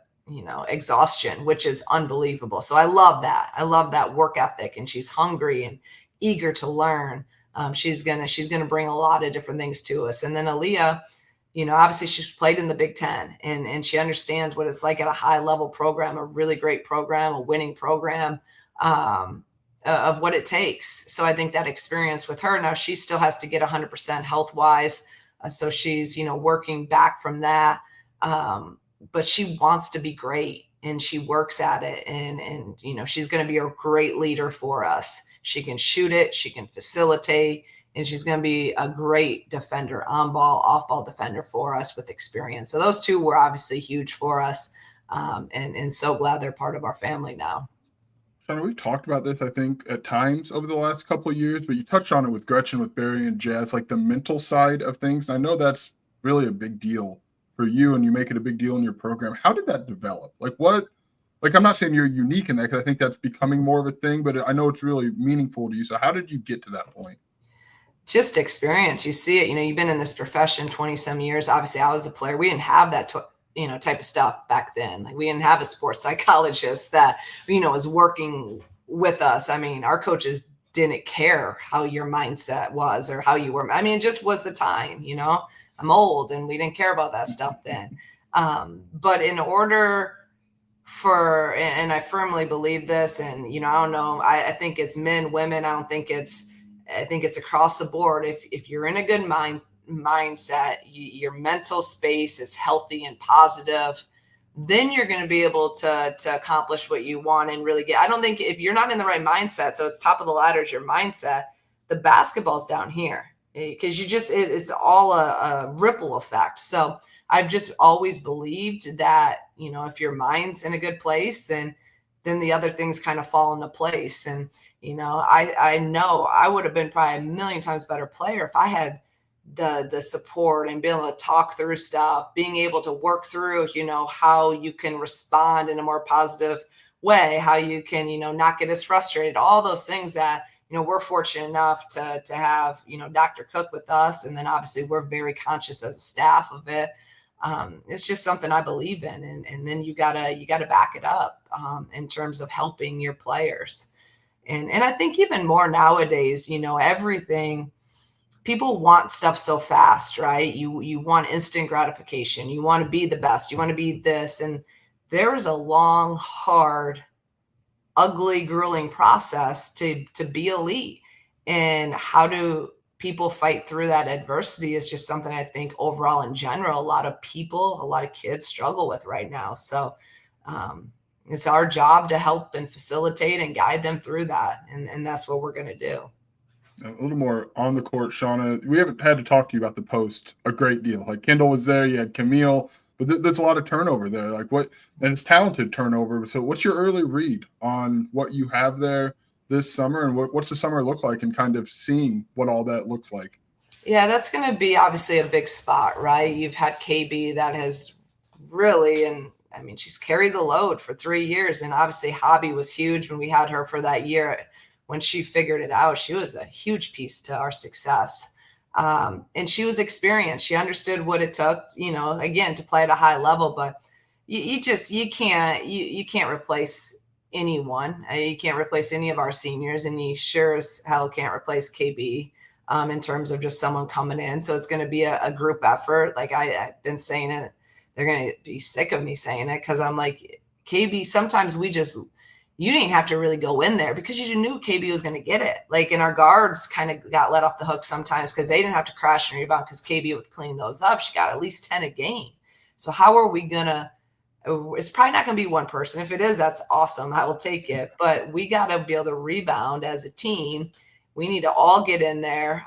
exhaustion, which is unbelievable. So I love that. I love that work ethic, and she's hungry and eager to learn. She's gonna bring a lot of different things to us. And then Aaliyah, obviously she's played in the Big Ten, and she understands what it's like at a high level program, a really great program, a winning program, of what it takes. So I think that experience with her, now she still has to get 100% health wise. So she's, working back from that. But she wants to be great, and she works at it. And she's going to be a great leader for us. She can shoot it. She can facilitate. And she's going to be a great defender, on-ball, off-ball defender for us with experience. So those two were obviously huge for us, and so glad they're part of our family now. Shauna, we've talked about this, I think, at times over the last couple of years, but you touched on it with Gretchen, with Barry, and Jazz, like the mental side of things. I know that's really a big deal for you, and you make it a big deal in your program. How did that develop? I'm not saying you're unique in that, because I think that's becoming more of a thing, but I know it's really meaningful to you. So how did you get to that point? Just experience. You see it, you've been in this profession 20 some years. Obviously I was a player. We didn't have that, type of stuff back then. Like we didn't have a sports psychologist that, was working with us. I mean, our coaches didn't care how your mindset was or how you were. I mean, it just was the time, I'm old, and we didn't care about that stuff then. But in order for, and I firmly believe this, and, I don't know, I think it's men, women. I think it's across the board. If you're in a good mindset, your mental space is healthy and positive, then you're going to be able to accomplish what you want and really get. I don't think if you're not in the right mindset, so it's top of the ladder is your mindset, the basketball's down here, because it's all a ripple effect. So I've just always believed that, if your mind's in a good place, then the other things kind of fall into place. And I know I would have been probably a million times better player if I had the support and being able to talk through stuff, being able to work through, how you can respond in a more positive way, how you can, not get as frustrated, all those things that, we're fortunate enough to have, Dr. Cook with us. And then obviously we're very conscious as a staff of it. It's just something I believe in. And then you gotta back it up in terms of helping your players. And I think even more nowadays, everything, people want stuff so fast, right? You want instant gratification. You want to be the best. You want to be this. And there is a long, hard, ugly, grueling process to be elite. And how do people fight through that adversity is just something I think overall in general, a lot of kids struggle with right now. So it's our job to help and facilitate and guide them through that. And that's what we're going to do. A little more on the court, Shauna. We haven't had to talk to you about the post a great deal. Like Kendall was there, you had Camille, but there's a lot of turnover there. And it's talented turnover. So what's your early read on what you have there this summer, and what's the summer look like, and kind of seeing what all that looks like? Yeah, that's going to be obviously a big spot, right? You've had KB that has really, and I mean, she's carried the load for 3 years. And obviously Hobby was huge when we had her for that year. When she figured it out, she was a huge piece to our success. And she was experienced. She understood what it took, again, to play at a high level, but you can't replace anyone. You can't replace any of our seniors, and you sure as hell can't replace KB in terms of just someone coming in. So it's going to be a group effort. Like I've been saying it, they're going to be sick of me saying it, because I'm like, KB, sometimes you didn't have to really go in there because you knew KB was going to get it. Like, and our guards kind of got let off the hook sometimes because they didn't have to crash and rebound because KB would clean those up. She got at least 10 a game. So how are we going to – it's probably not going to be one person. If it is, that's awesome. I will take it. But we got to be able to rebound as a team. We need to all get in there,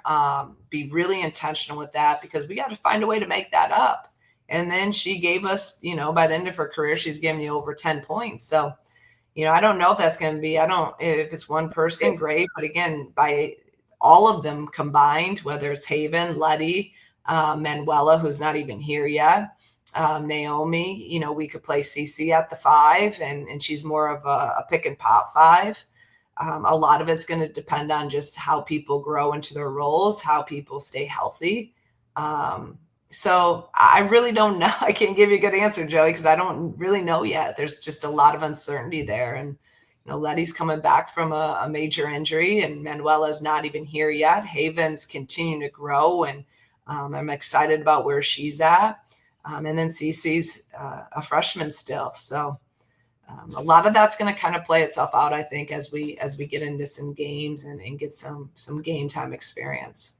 be really intentional with that, because we got to find a way to make that up. And then she gave us, by the end of her career, she's given you over 10 points. So, I don't know if that's going to be, if it's one person, great. But again, by all of them combined, whether it's Haven, Letty, Manuela, who's not even here yet, Naomi, we could play CC at the 5, and she's more of a pick and pop 5. A lot of it's going to depend on just how people grow into their roles, how people stay healthy. So I really don't know. I can't give you a good answer, Joey, because I don't really know yet. There's just a lot of uncertainty there. And, Letty's coming back from a major injury, and Manuela's not even here yet. Haven's continuing to grow, and I'm excited about where she's at. And then Cece's a freshman still. So a lot of that's going to kind of play itself out, I think, as we get into some games and get some game time experience.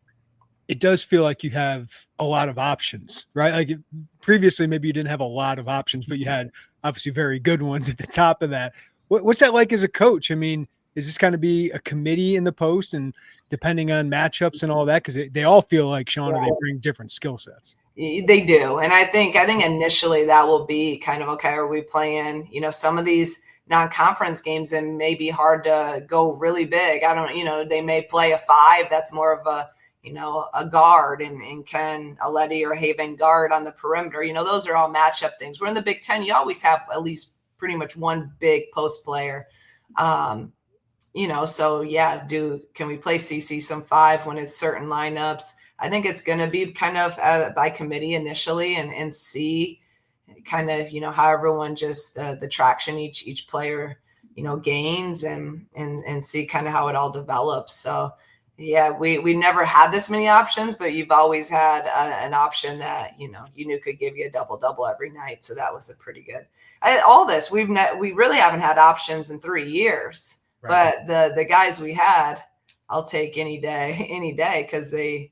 It does feel like you have a lot of options, right? Like previously, maybe you didn't have a lot of options, but you had obviously very good ones at the top of that. What's that like as a coach? I mean, is this kind of be a committee in the post, and depending on matchups and all that? Because they all feel like, Shauna, they bring different skill sets. They do. And I think initially that will be kind of, okay, are we playing, some of these non-conference games, and may be hard to go really big. They may play a 5 that's more of a guard, and can a Letty or Haven guard on the perimeter. Those are all matchup things. We're in the Big Ten. You always have at least pretty much one big post player. So yeah, can we play CC some 5 when it's certain lineups? I think it's going to be kind of by committee initially, and see kind of, how everyone just the traction each player, gains, and see kind of how it all develops. So yeah, we never had this many options, but you've always had an option that, you knew could give you a double-double every night. So that was a pretty good. All this, we really haven't had options in 3 years, right. But the guys we had, I'll take any day, because they,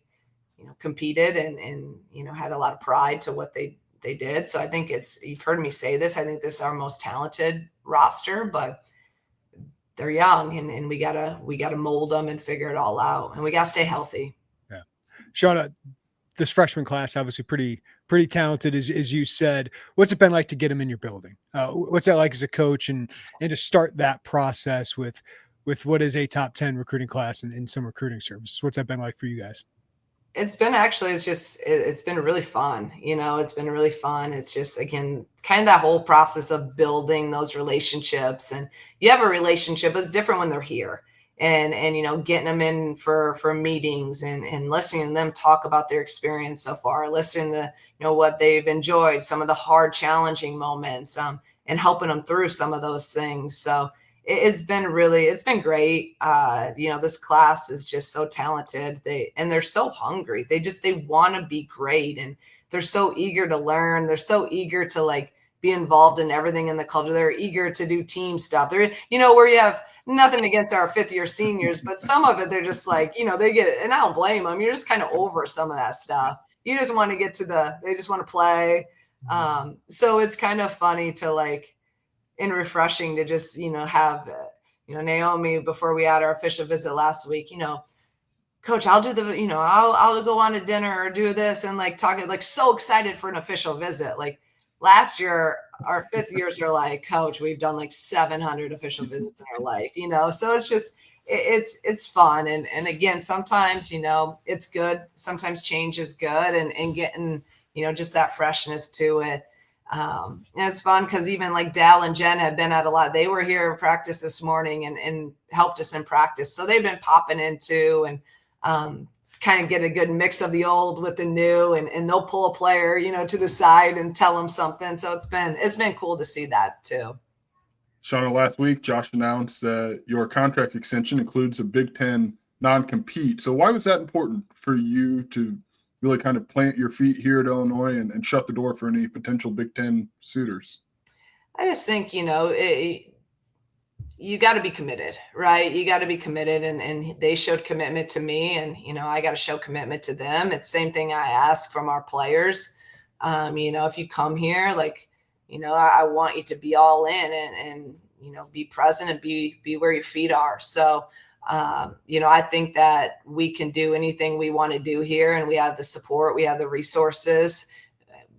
competed and had a lot of pride to what they did. So I think you've heard me say this, I think this is our most talented roster, but they're young, and we gotta mold them and figure it all out, and we gotta stay healthy. Yeah, Shauna, this freshman class obviously pretty talented, as you said. What's it been like to get them in your building? What's that like as a coach, and to start that process with what is a top 10 recruiting class and some recruiting services? What's that been like for you guys? It's been it's been really fun. It's been really fun. It's just, again, kind of that whole process of building those relationships, and you have a relationship. It's different when they're here, and getting them in for meetings, and listening to them talk about their experience so far, listening to, what they've enjoyed, some of the hard, challenging moments, and helping them through some of those things. So it's been great. This class is just so talented. They're so hungry. They want to be great, and they're so eager to learn. They're so eager to like be involved in everything in the culture. They're eager to do team stuff. They're, where you have nothing against our 5th-year seniors, but some of it, they're just like, they get, and I don't blame them. You're just kind of over some of that stuff. You just want to get to they just want to play. So it's kind of funny to like, and refreshing to just, have, Naomi, before we had our official visit last week, Coach, I'll do the, I'll go on to dinner or do this, and like talking, like so excited for an official visit. Like last year, our 5th years are like, Coach, we've done like 700 official visits in our life, so it's just, it's fun. And again, sometimes, it's good. Sometimes change is good, and getting, just that freshness to it. And it's fun because even like Dal and Jen have been at a lot. They were here at practice this morning and helped us in practice. So they've been popping in too, and kind of get a good mix of the old with the new, and they'll pull a player, to the side and tell them something. So it's been cool to see that too. Shauna, last week, Josh announced that your contract extension includes a Big Ten non-compete. So why was that important for you to really kind of plant your feet here at Illinois and shut the door for any potential Big Ten suitors? I just think, you got to be committed, right? You got to be committed, and they showed commitment to me, and, I got to show commitment to them. It's the same thing I ask from our players. If you come here, like, I want you to be all in and be present and be where your feet are. So, I think that we can do anything we want to do here, and we have the support, we have the resources.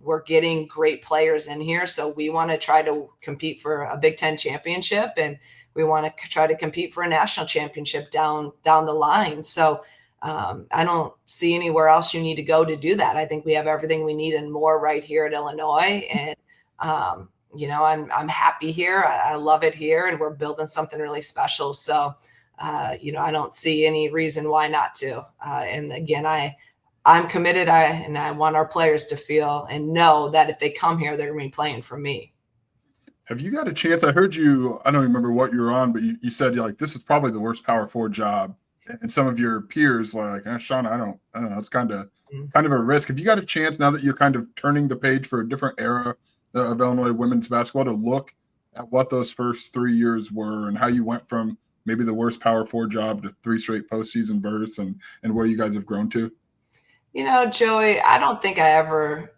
We're getting great players in here. So we want to try to compete for a Big Ten championship, and we want to try to compete for a national championship down the line. So I don't see anywhere else you need to go to do that. I think we have everything we need and more right here at Illinois. And, I'm happy here. I love it here, and we're building something really special. So, I don't see any reason why not to. And again, I'm committed. And I want our players to feel and know that if they come here, they're going to be playing for me. Have you got a chance? I heard you, I don't remember what you were on, but you said you're like, this is probably the worst Power 4 job. And some of your peers were like, Shauna, I don't know. It's kind of a risk. Have you got a chance now that you're kind of turning the page for a different era of Illinois women's basketball to look at what those first 3 years were and how you went from maybe the worst Power 4 job to 3 straight postseason berths and where you guys have grown to? Joey, I don't think I ever,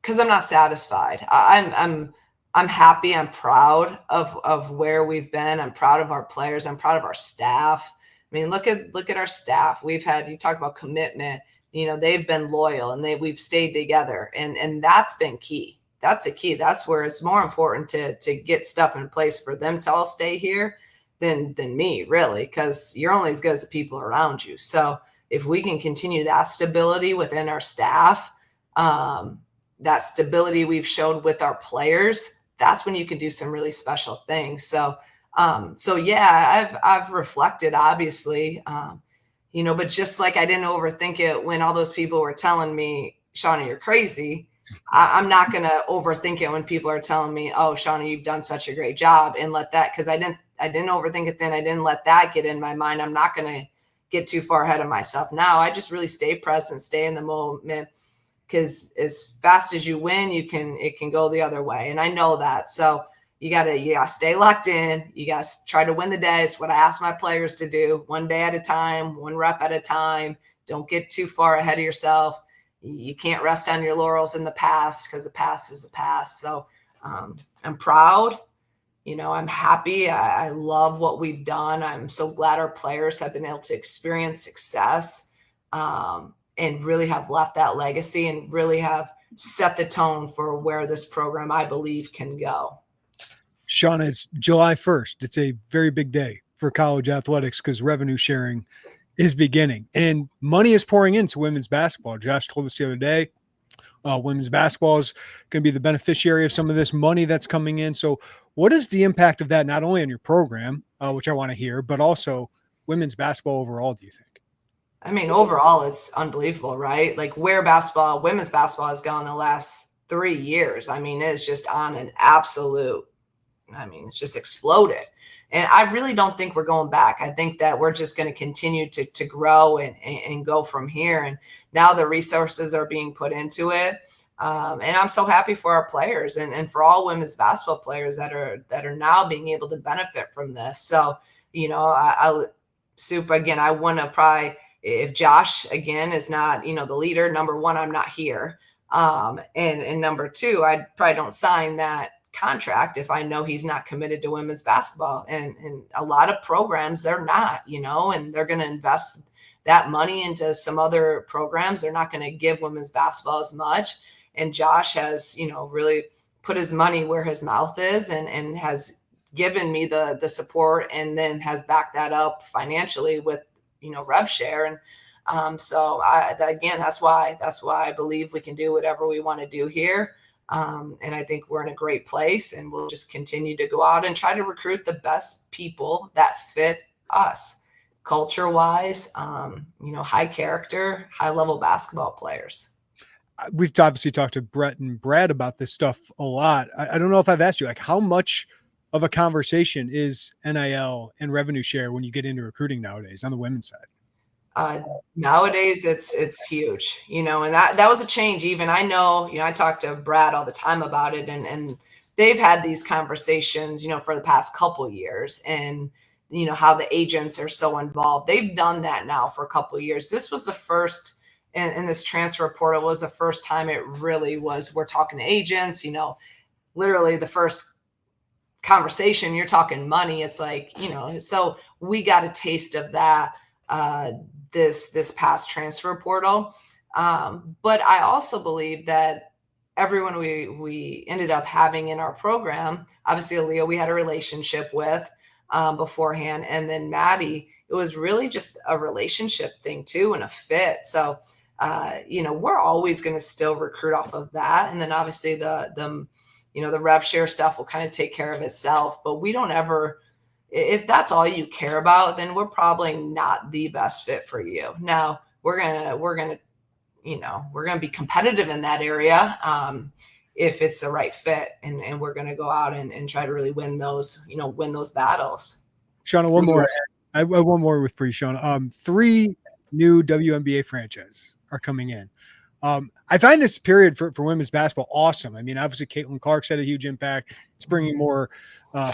because I'm not satisfied. I'm happy. I'm proud of where we've been. I'm proud of our players. I'm proud of our staff. I mean, look at our staff. We've had, you talk about commitment, they've been loyal, and we've stayed together, and that's been key. That's the key. That's where it's more important to get stuff in place for them to all stay here than me, really, because you're only as good as the people around you. So if we can continue that stability within our staff, that stability we've shown with our players, that's when you can do some really special things. So yeah, I've reflected, obviously, but just like I didn't overthink it when all those people were telling me, Shauna, you're crazy. I'm not going to overthink it when people are telling me, oh, Shauna, you've done such a great job, and let that, because I didn't overthink it then. I didn't let that get in my mind. I'm not going to get too far ahead of myself. Now I just really stay present, stay in the moment, because as fast as you win, it can go the other way. And I know that. So you gotta stay locked in. You gotta try to win the day. It's what I ask my players to do, one day at a time, one rep at a time. Don't get too far ahead of yourself. You can't rest on your laurels in the past, because the past is the past. So I'm proud. I'm happy. I love what we've done. I'm so glad our players have been able to experience success, and really have left that legacy and really have set the tone for where this program, I believe, can go. Shauna, it's July 1st. It's a very big day for college athletics because revenue sharing is beginning and money is pouring into women's basketball. Josh told us the other day, women's basketball is going to be the beneficiary of some of this money that's coming in. So what is the impact of that, not only on your program, which I want to hear, but also women's basketball overall, do you think? I mean, overall, it's unbelievable, right? Like where women's basketball has gone the last 3 years. I mean, it's just on an absolute, it's just exploded. And I really don't think we're going back. I think that we're just going to continue to grow and go from here. And now the resources are being put into it. And I'm so happy for our players and for all women's basketball players that are now being able to benefit from this. So, Soup, again, I want to probably, if Josh, again, is not, the leader, number one, I'm not here. And number two, I probably don't sign that contract if I know he's not committed to women's basketball. And a lot of programs, they're not, and they're going to invest that money into some other programs. They're not going to give women's basketball as much. And Josh has, really put his money where his mouth is and has given me the support and then has backed that up financially with, rev share. And so that's why I believe we can do whatever we want to do here. And I think we're in a great place, and we'll just continue to go out and try to recruit the best people that fit us culture wise, high character, high level basketball players. We've obviously talked to Brett and Brad about this stuff a lot. I don't know if I've asked you, like, how much of a conversation is NIL and revenue share when you get into recruiting nowadays on the women's side? Nowadays it's huge, and that was a change. Even I know, I talk to Brad all the time about it, and they've had these conversations, for the past couple of years, and how the agents are so involved. They've done that now for a couple of years. This was the first, and this transfer portal was the first time it really was. We're talking to agents, literally the first conversation, you're talking money. It's like, so we got a taste of that this past transfer portal. But I also believe that everyone we ended up having in our program, obviously Aaliyah, we had a relationship with beforehand. And then Maddie, it was really just a relationship thing too, and a fit. So, we're always going to still recruit off of that. And then obviously the rev share stuff will kind of take care of itself, but we don't ever, if that's all you care about, then we're probably not the best fit for you. Now we're going to be competitive in that area. If it's the right fit, and we're going to go out and try to really win those battles. Shauna, one more. I have one more for you, Shauna. 3 new WNBA franchises are coming in. I find this period for women's basketball awesome. I mean, obviously Caitlin Clark's had a huge impact. It's bringing more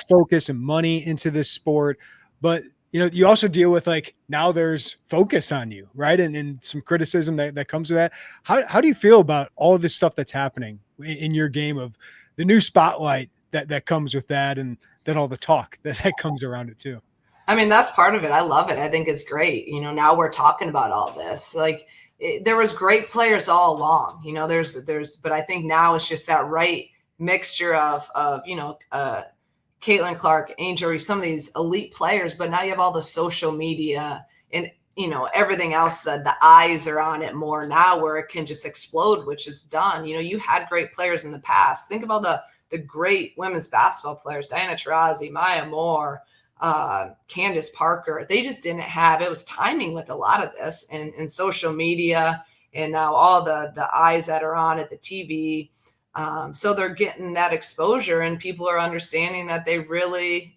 focus and money into this sport. But, you also deal with, like, now there's focus on you, right? And some criticism that comes with that. How do you feel about all of this stuff that's happening in your game, of the new spotlight that comes with that, and then all the talk that comes around it too? I mean, that's part of it. I love it. I think it's great. Now we're talking about all this. Like, there was great players all along. But I think now it's just that right mixture of Caitlin Clark, Angel, some of these elite players. But now you have all the social media and everything else, that the eyes are on it more now, where it can just explode, which is done. You had great players in the past. Think about the great women's basketball players: Diana Taurasi, Maya Moore, Candace Parker. They just didn't have, it was timing with a lot of this, and social media, and now all the eyes that are on it, the TV. So they're getting that exposure, and people are understanding that they really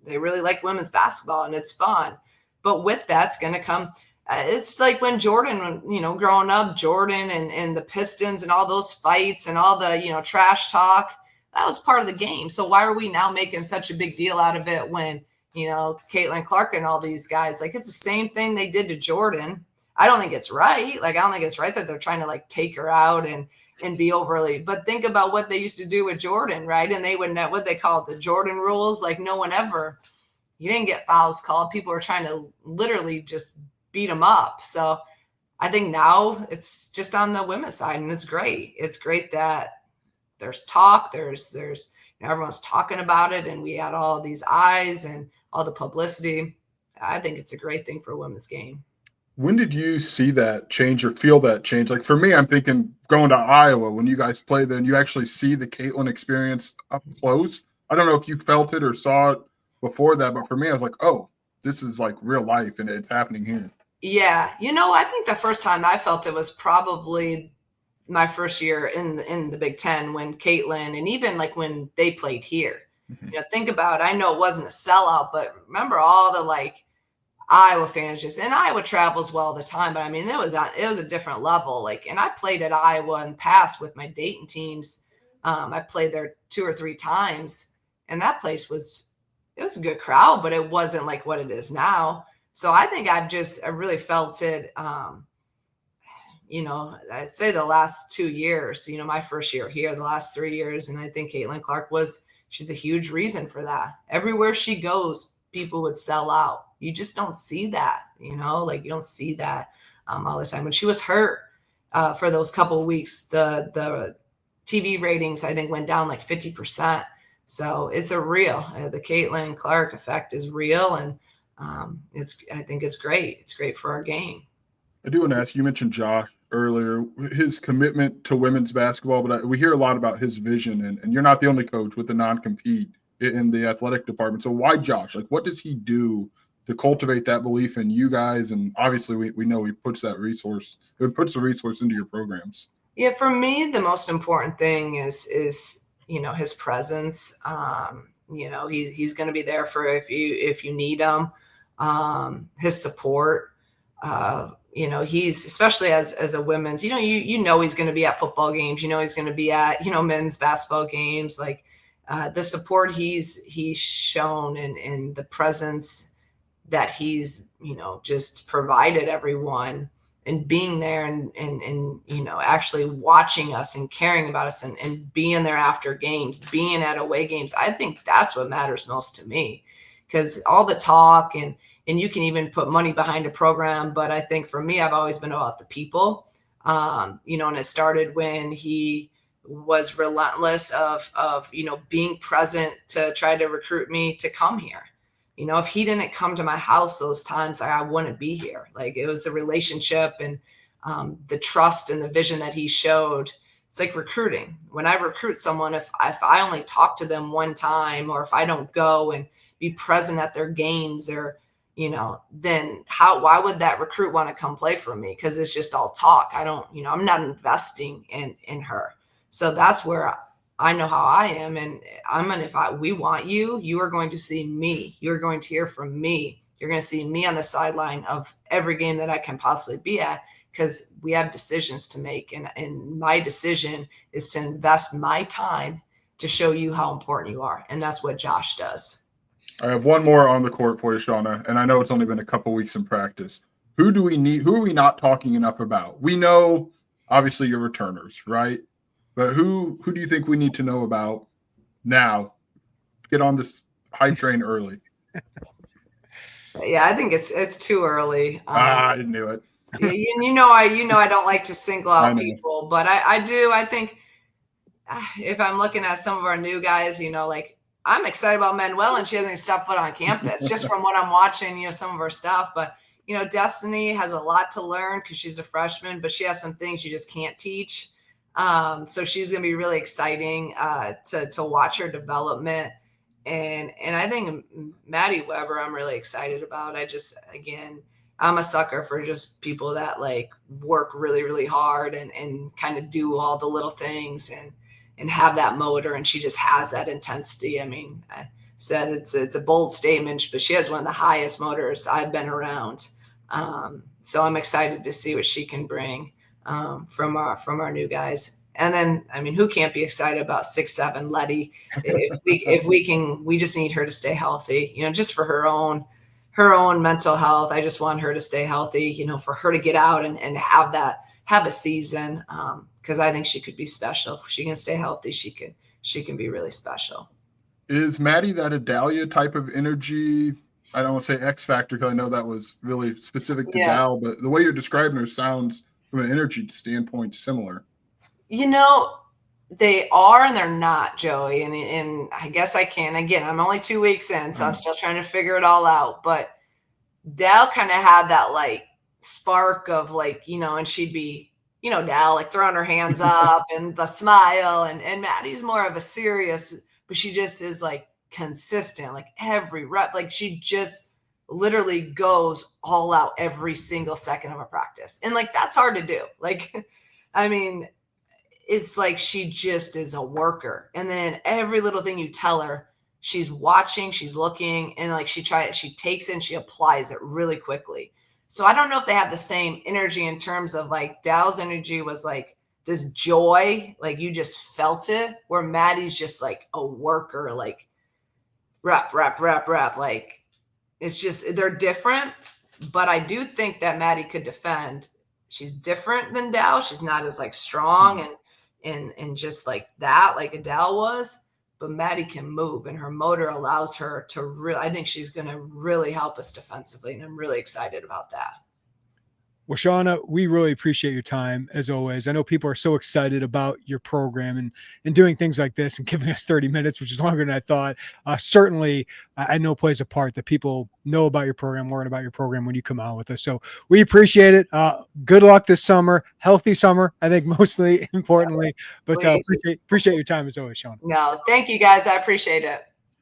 like women's basketball, and it's fun. But with that's going to come, it's like when Jordan, growing up, Jordan and the Pistons and all those fights and all the, trash talk, that was part of the game. So why are we now making such a big deal out of it when, Caitlin Clark and all these guys, like, it's the same thing they did to Jordan. I don't think it's right. Like, I don't think it's right that they're trying to, like, take her out and be overly, but think about what they used to do with Jordan, right? And they would know what they call it, the Jordan rules. Like, no one ever, you didn't get fouls called. People were trying to literally just beat them up. So I think now it's just on the women's side, and it's great. It's great that there's talk, there's everyone's talking about it, and we had all these eyes and all the publicity. I think it's a great thing for a women's game. When did you see that change or feel that change? Like, for me, I'm thinking going to Iowa, when you guys play there and you actually see the Caitlin experience up close. I don't know if you felt it or saw it before that, but for me, I was like, oh, this is like real life, and it's happening here. Yeah. I think the first time I felt it was probably my first year in the Big Ten, when Caitlin, and even like when they played here, Think about it. I know it wasn't a sellout, but remember all the like Iowa fans and Iowa travels well all the time. But I mean, it was a different level. Like, and I played at Iowa in the past with my Dayton teams. I played there 2 or 3 times, and that place was a good crowd, but it wasn't like what it is now. So I think I really felt it. I'd say the last 2 years, my first year here, the last 3 years. And I think Caitlin Clark she's a huge reason for that. Everywhere she goes, people would sell out. You just don't see that, you don't see that all the time. When she was hurt for those couple of weeks, the TV ratings, I think, went down like 50%. So it's a real, the Caitlin Clark effect is real. And I think it's great. It's great for our game. I do want to ask, you mentioned Josh earlier, his commitment to women's basketball, but we hear a lot about his vision, and you're not the only coach with the non-compete in the athletic department. So why Josh? Like, what does he do to cultivate that belief in you guys? And obviously we know he puts the resource into your programs. Yeah, for me, the most important thing is his presence. He's going to be there for if you need him. His support. He's, especially as a women's, he's going to be at football games. He's going to be at men's basketball games. Like the support he's shown and the presence that he's just provided everyone. And being there and actually watching us and caring about us and being there after games, being at away games, I think that's what matters most to me. Because all the talk and you can even put money behind a program, but I think for me, I've always been about the people. And it started when he was relentless of being present to try to recruit me to come here. If he didn't come to my house those times, I wouldn't be here. Like, it was the relationship and the trust and the vision that he showed. It's like recruiting. When I recruit someone, if I only talk to them one time, or if I don't go and be present at their games, or, then why would that recruit want to come play for me? Because it's just all talk. I'm not investing in her. So that's where I know how I am. And we want you, you are going to see me. You're going to hear from me. You're going to see me on the sideline of every game that I can possibly be at, because we have decisions to make. And my decision is to invest my time to show you how important you are. And that's what Josh does. I have one more on the court for you, Shauna, and I know it's only been a couple weeks in practice. Who do we need? Who are we not talking enough about? We know, obviously, your returners, right? But who do you think we need to know about now? Get on this high train early. Yeah, I think it's too early. I knew it. I don't like to single out people, but I do. I think if I'm looking at some of our new guys, like, I'm excited about Manuel, and she hasn't stepped foot on campus just from what I'm watching, some of her stuff. But, Destiny has a lot to learn because she's a freshman, but she has some things you just can't teach. So she's going to be really exciting to watch her development. And I think Maddie Weber, I'm really excited about. I'm a sucker for just people that like work really, really hard and kind of do all the little things and have that motor. And she just has that intensity. I mean, I said it's a bold statement, but she has one of the highest motors I've been around. So I'm excited to see what she can bring from our new guys. And then, I mean, who can't be excited about 6'7" Letty? If we can, we just need her to stay healthy, just for her own mental health. I just want her to stay healthy, for her to get out and have a season. Because I think she could be special. If she can stay healthy, she can be really special. Is Maddie that Adalia type of energy? I don't want to say X factor, because I know that was really specific to Dal, but the way you're describing her sounds from an energy standpoint similar. They are and they're not, Joey. And I guess I can. Again, I'm only 2 weeks in, so I'm still trying to figure it all out. But Dal kind of had that like spark of like, and she'd be, Dal like throwing her hands up and the smile. And Maddie's more of a serious, but she just is like consistent, like every rep. Like she just literally goes all out every single second of a practice. And like, that's hard to do. Like, I mean, it's like she just is a worker. And then every little thing you tell her, she's watching, she's looking, and like she takes in, she applies it really quickly. So I don't know if they have the same energy in terms of like Dow's energy was like this joy, like you just felt it, where Maddie's just like a worker, like rep. Like it's just, they're different, but I do think that Maddie could defend. She's different than Dow. She's not as like strong and just like that, like Adele was, but Maddie can move and her motor allows her to really, I think she's going to really help us defensively. And I'm really excited about that. Well, Shauna, we really appreciate your time as always. I know people are so excited about your program and doing things like this and giving us 30 minutes, which is longer than I thought. Certainly, I know plays a part that people know about your program, learn about your program when you come out with us. So we appreciate it. Good luck this summer. Healthy summer, I think, mostly importantly. But appreciate your time as always, Shauna. No, thank you guys. I appreciate it.